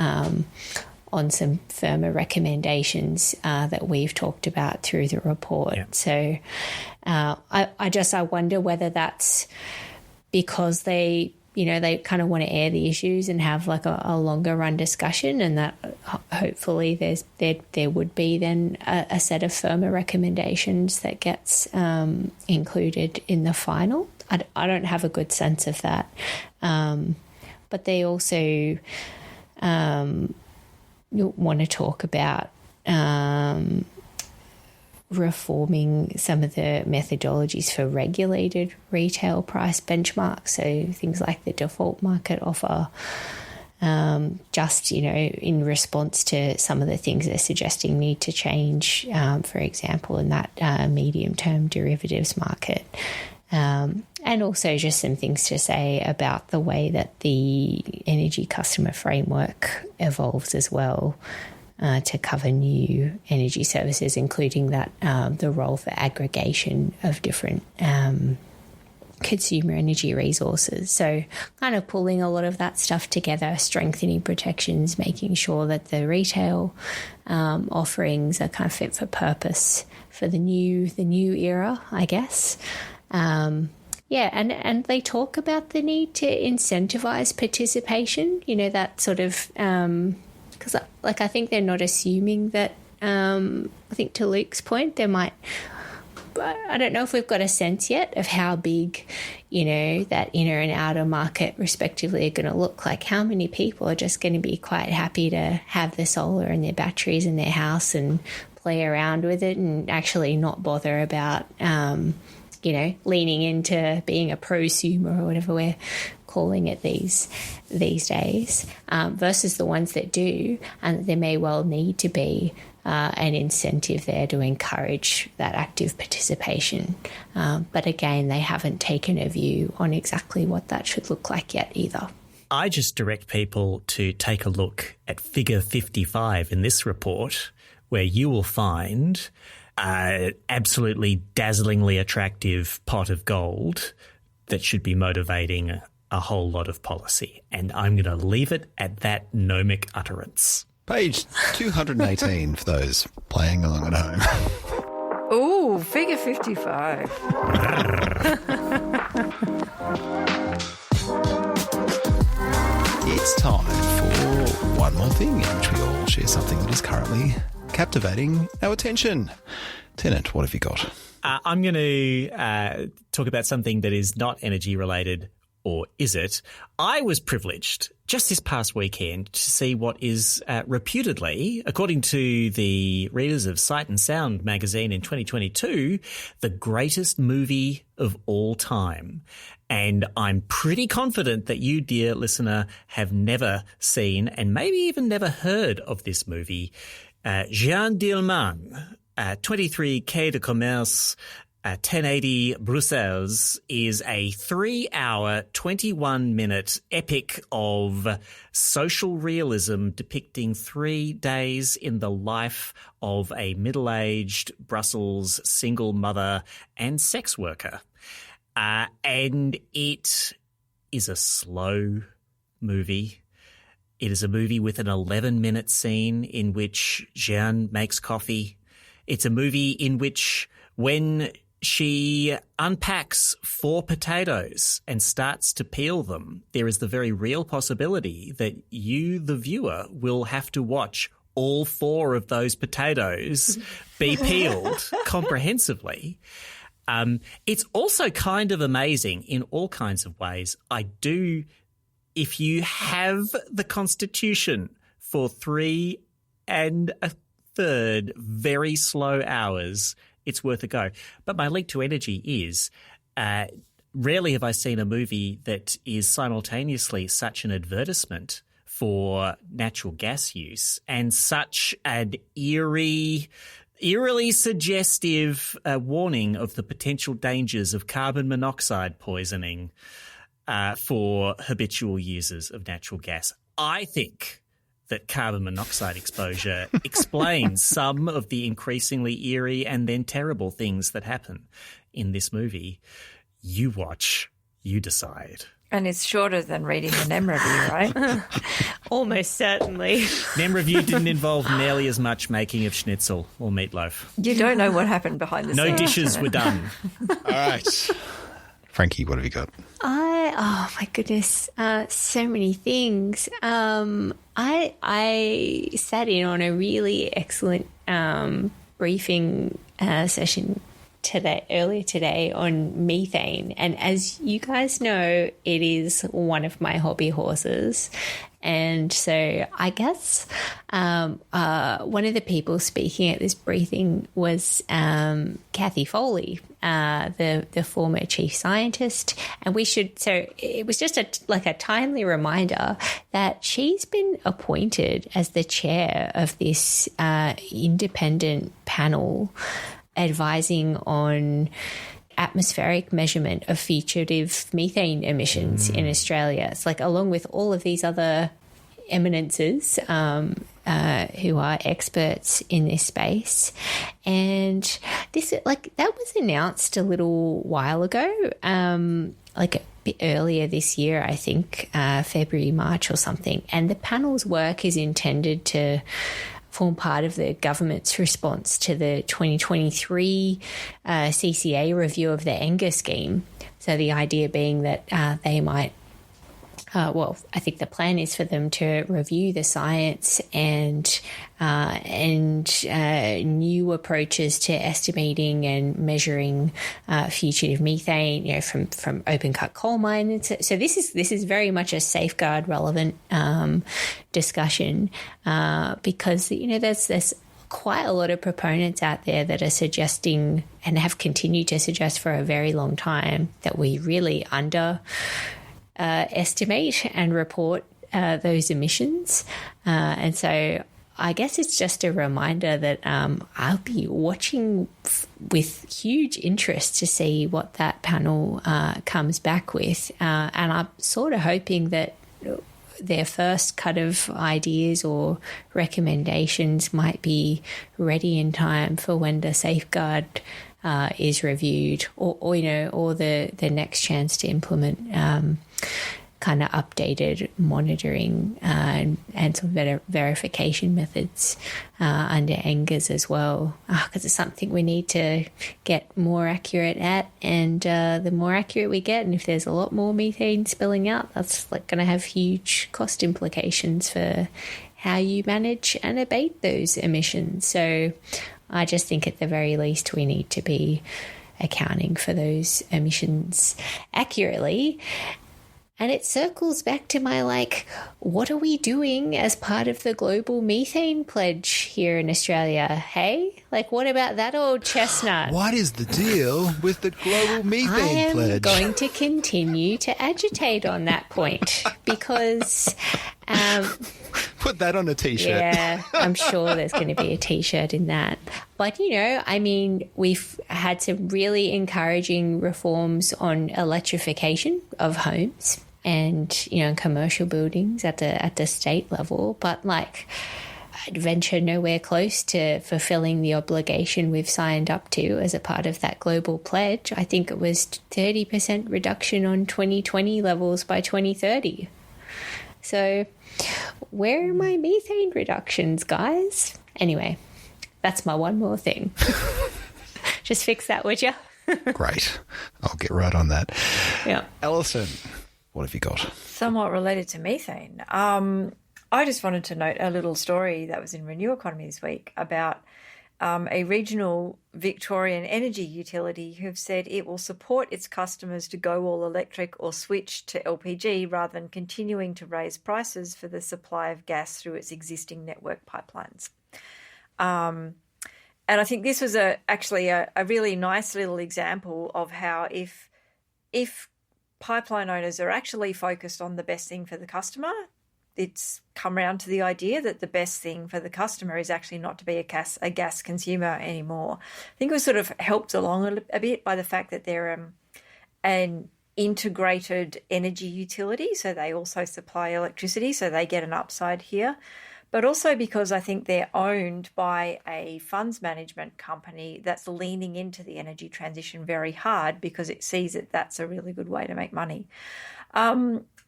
on some firmer recommendations that we've talked about through the report. Yeah. So I wonder whether that's because they kind of want to air the issues and have like a longer run discussion, and that hopefully there would be then a set of firmer recommendations that gets included in the final. I don't have a good sense of that. But they also want to talk about reforming some of the methodologies for regulated retail price benchmarks, so things like the default market offer, just, in response to some of the things they're suggesting need to change, for example, in that medium-term derivatives market. And also just some things to say about the way that the energy customer framework evolves as well, to cover new energy services, including that the role for aggregation of different consumer energy resources. So kind of pulling a lot of that stuff together, strengthening protections, making sure that the retail offerings are kind of fit for purpose for the new era, I guess. And they talk about the need to incentivize participation, that sort of, because I think they're not assuming that, I think to Luke's point, there might, I don't know if we've got a sense yet of how big, that inner and outer market respectively are going to look like. How many people are just going to be quite happy to have the solar and their batteries in their house and play around with it and actually not bother about, leaning into being a prosumer or whatever we're calling it these days, versus the ones that do, and there may well need to be an incentive there to encourage that active participation. But again, they haven't taken a view on exactly what that should look like yet either. I just direct people to take a look at figure 55 in this report, where you will find an absolutely dazzlingly attractive pot of gold that should be motivating a whole lot of policy. And I'm going to leave it at that gnomic utterance. Page 218 for those playing along at home. Ooh, figure 55. It's time for one more thing in which we all share something that is currently captivating our attention. Tennant, what have you got? I'm going to talk about something that is not energy related, or is it? I was privileged just this past weekend to see what is reputedly, according to the readers of Sight and Sound magazine in 2022, the greatest movie of all time. And I'm pretty confident that you, dear listener, have never seen and maybe even never heard of this movie. Jean Dillman, 23 Quai de Commerce, 1080 Bruxelles, is a 3-hour, 21-minute epic of social realism depicting 3 days in the life of a middle-aged Brussels single mother and sex worker. And it is a slow movie. It is a movie with an 11-minute scene in which Jeanne makes coffee. It's a movie in which when she unpacks 4 potatoes and starts to peel them, there is the very real possibility that you, the viewer, will have to watch all 4 of those potatoes be peeled comprehensively. It's also kind of amazing in all kinds of ways. If you have the constitution for 3 1/3 very slow hours, it's worth a go. But my link to energy is rarely have I seen a movie that is simultaneously such an advertisement for natural gas use and such an eerily suggestive warning of the potential dangers of carbon monoxide poisoning for habitual users of natural gas. I think that carbon monoxide exposure explains some of the increasingly eerie and then terrible things that happen in this movie. You watch, you decide. And it's shorter than reading the NEM review, right? Almost certainly. NEM review didn't involve nearly as much making of schnitzel or meatloaf. You don't know what happened behind the scenes. No dishes were done. All right. Frankie, what have you got? Oh my goodness, so many things. I sat in on a really excellent briefing session earlier today on methane. And as you guys know, it is one of my hobby horses. And so I guess one of the people speaking at this briefing was Kathy Foley, the former chief scientist. And so it was just a timely reminder that she's been appointed as the chair of this independent panel advising on atmospheric measure of fugitive methane emissions in Australia. It's like, along with all of these other eminences who are experts in this space. And this, that was announced a little while ago, a bit earlier this year, I think, February, March or something. And the panel's work is intended to form part of the government's response to the 2023 CCA review of the NGA scheme. So the idea being that they might, I think the plan is for them to review the science and new approaches to estimating and measuring fugitive methane, from open cut coal mines. So this is very much a safeguard relevant discussion because there's quite a lot of proponents out there that are suggesting and have continued to suggest for a very long time that we really estimate and report those emissions. And so I guess it's just a reminder that I'll be watching with huge interest to see what that panel comes back with. And I'm sort of hoping that their first cut of ideas or recommendations might be ready in time for when the safeguard is reviewed, or the next chance to implement kind of updated monitoring and some better verification methods under NGAs as well, because it's something we need to get more accurate at. And the more accurate we get, and if there's a lot more methane spilling out, that's going to have huge cost implications for how you manage and abate those emissions. So I just think at the very least we need to be accounting for those emissions accurately. And it circles back to my, what are we doing as part of the global methane pledge here in Australia? Hey? What about that old chestnut? What is the deal with the global methane pledge? I am going to continue to agitate on that point because... Put that on a T-shirt. Yeah, I'm sure there's going to be a T-shirt in that. But, we've had some really encouraging reforms on electrification of homes and, commercial buildings at the state level. But, I'd venture nowhere close to fulfilling the obligation we've signed up to as a part of that global pledge. I think it was 30% reduction on 2020 levels by 2030. So where are my methane reductions, guys? Anyway, that's my one more thing. Just fix that, would you? Great. I'll get right on that. Yeah. Alison, what have you got? Somewhat related to methane. I just wanted to note a little story that was in Renew Economy this week about a regional Victorian energy utility who've said it will support its customers to go all electric or switch to LPG rather than continuing to raise prices for the supply of gas through its existing network pipelines. And I think this was actually a really nice little example of how if pipeline owners are actually focused on the best thing for the customer, it's come around to the idea that the best thing for the customer is actually not to be a gas consumer anymore. I think it was sort of helped along a bit by the fact that they're an integrated energy utility, so they also supply electricity, so they get an upside here. But also because I think they're owned by a funds management company that's leaning into the energy transition very hard because it sees that that's a really good way to make money.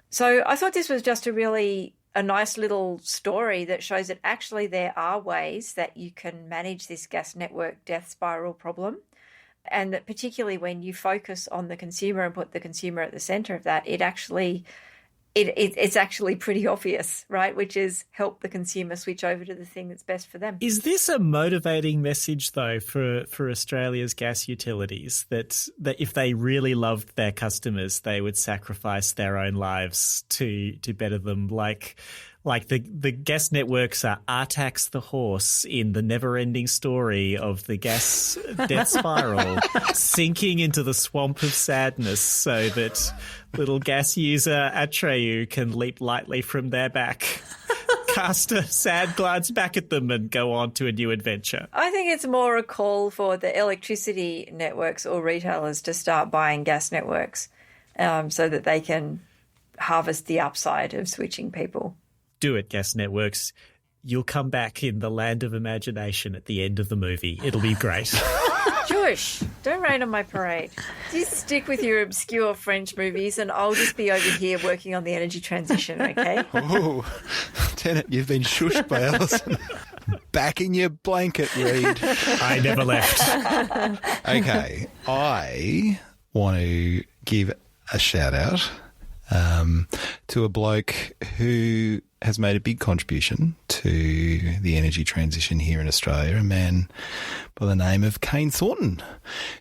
So I thought this was just a nice little story that shows that actually there are ways that you can manage this gas network death spiral problem, and that particularly when you focus on the consumer and put the consumer at the centre of that, it actually it's actually pretty obvious, right? Which is help the consumer switch over to the thing that's best for them. Is this a motivating message, though, for Australia's gas utilities, that if they really loved their customers, they would sacrifice their own lives to better them? Like the gas networks are Artax the horse in the never-ending story of the gas death spiral, sinking into the swamp of sadness so that little gas user Atreyu can leap lightly from their back, cast a sad glance back at them and go on to a new adventure. I think it's more a call for the electricity networks or retailers to start buying gas networks so that they can harvest the upside of switching people. Do it, gas networks. You'll come back in the land of imagination at the end of the movie. It'll be great. Shush, don't rain on my parade. Just stick with your obscure French movies and I'll just be over here working on the energy transition, okay? Oh, Tennant, you've been shushed by Alison. Back in your blanket, Reed. I never left. Okay, I want to give a shout out to a bloke who has made a big contribution to the energy transition here in Australia, a man by the name of Kane Thornton,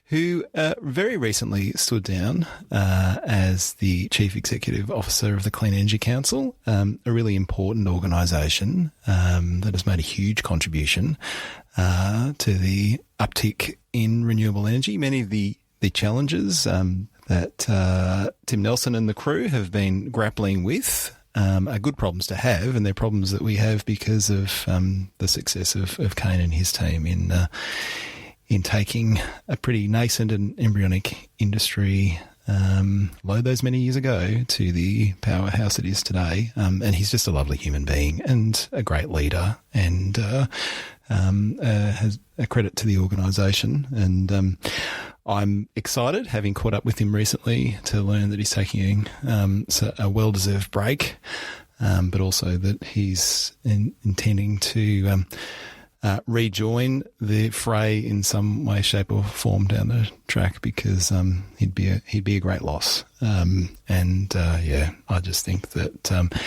who very recently stood down as the Chief Executive Officer of the Clean Energy Council, a really important organisation that has made a huge contribution to the uptick in renewable energy. Many of the challenges that Tim Nelson and the crew have been grappling with are good problems to have, and they're problems that we have because of the success of Kane and his team in taking a pretty nascent and embryonic industry low those many years ago to the powerhouse it is today. And he's just a lovely human being and a great leader, and has a credit to the organisation. And I'm excited, having caught up with him recently, to learn that he's taking a well-deserved break, but also that he's intending to rejoin the fray in some way, shape or form down the track, because he'd be a great loss. I just think that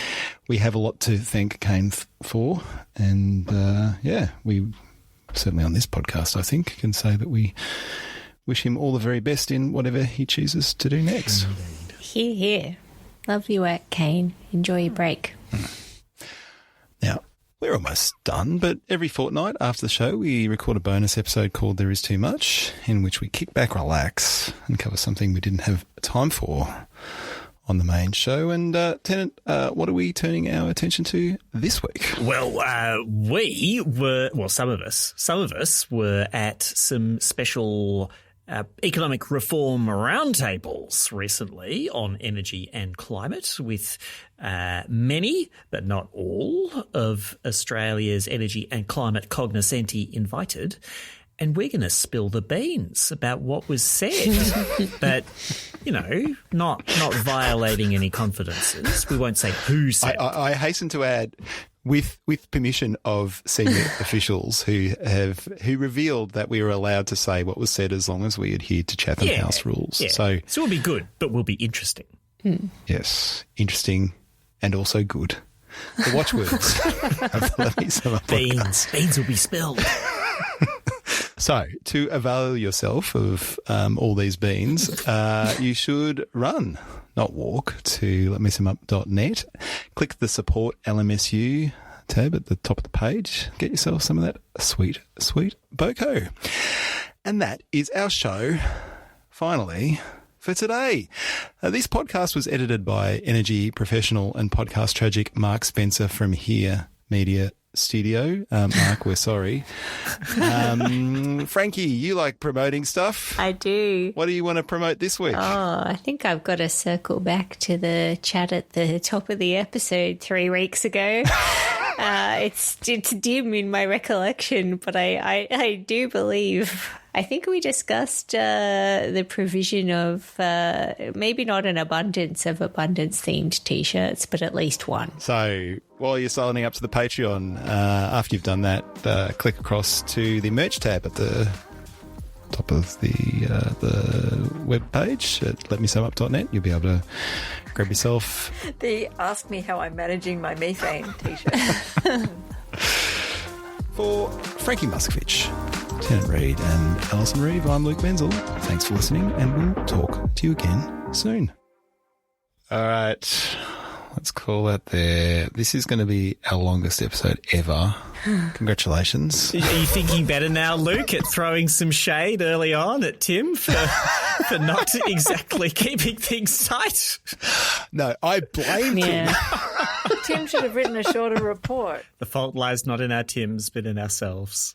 we have a lot to thank Kane for, and we certainly on this podcast, I think, can say that we wish him all the very best in whatever he chooses to do next. Hear, hear. Lovely work, Kane. Enjoy your break. Now, we're almost done, but every fortnight after the show, we record a bonus episode called There Is Too Much, in which we kick back, relax, and cover something we didn't have time for on the main show. And, Tennant, what are we turning our attention to this week? Well, some of us were at some special economic reform roundtables recently on energy and climate with many, but not all, of Australia's energy and climate cognoscenti invited. And we're going to spill the beans about what was said, but, not violating any confidences. We won't say who said. I hasten to add, with permission of senior officials who revealed that we were allowed to say what was said as long as we adhered to Chatham House rules. Yeah. So we'll be good, but we'll be interesting. Yes, interesting and also good. The watchwords of the Let Me Sum Up podcast. Beans will be spilled. So, to avail yourself of all these beans, you should run, not walk, to letmesumup.net. Click the support LMSU tab at the top of the page. Get yourself some of that sweet, sweet boko. And that is our show, finally, for today. This podcast was edited by energy professional and podcast tragic Mark Spencer from Here Media Studio. Mark, we're sorry. Frankie, you like promoting stuff? I do. What do you want to promote this week? Oh, I think I've got to circle back to the chat at the top of the episode 3 weeks ago. It's dim in my recollection, but I do believe, I think we discussed the provision of maybe not an abundance of abundance-themed T-shirts, but at least one. So while you're signing up to the Patreon, after you've done that, click across to the merch tab at the top of the web page at letmesumup.net. You'll be able to grab yourself The Ask Me How I'm Managing My Methane t-shirt. For Frankie Muscovich, Tennant Reid and Alison Reeve, I'm Luke Menzel. Thanks for listening, and we'll talk to you again soon. All right, let's call that there. This is going to be our longest episode ever. Congratulations. Are you thinking better now, Luke, at throwing some shade early on at Tim for not exactly keeping things tight? No, I blame him. Tim should have written a shorter report. The fault lies not in our Tims, but in ourselves.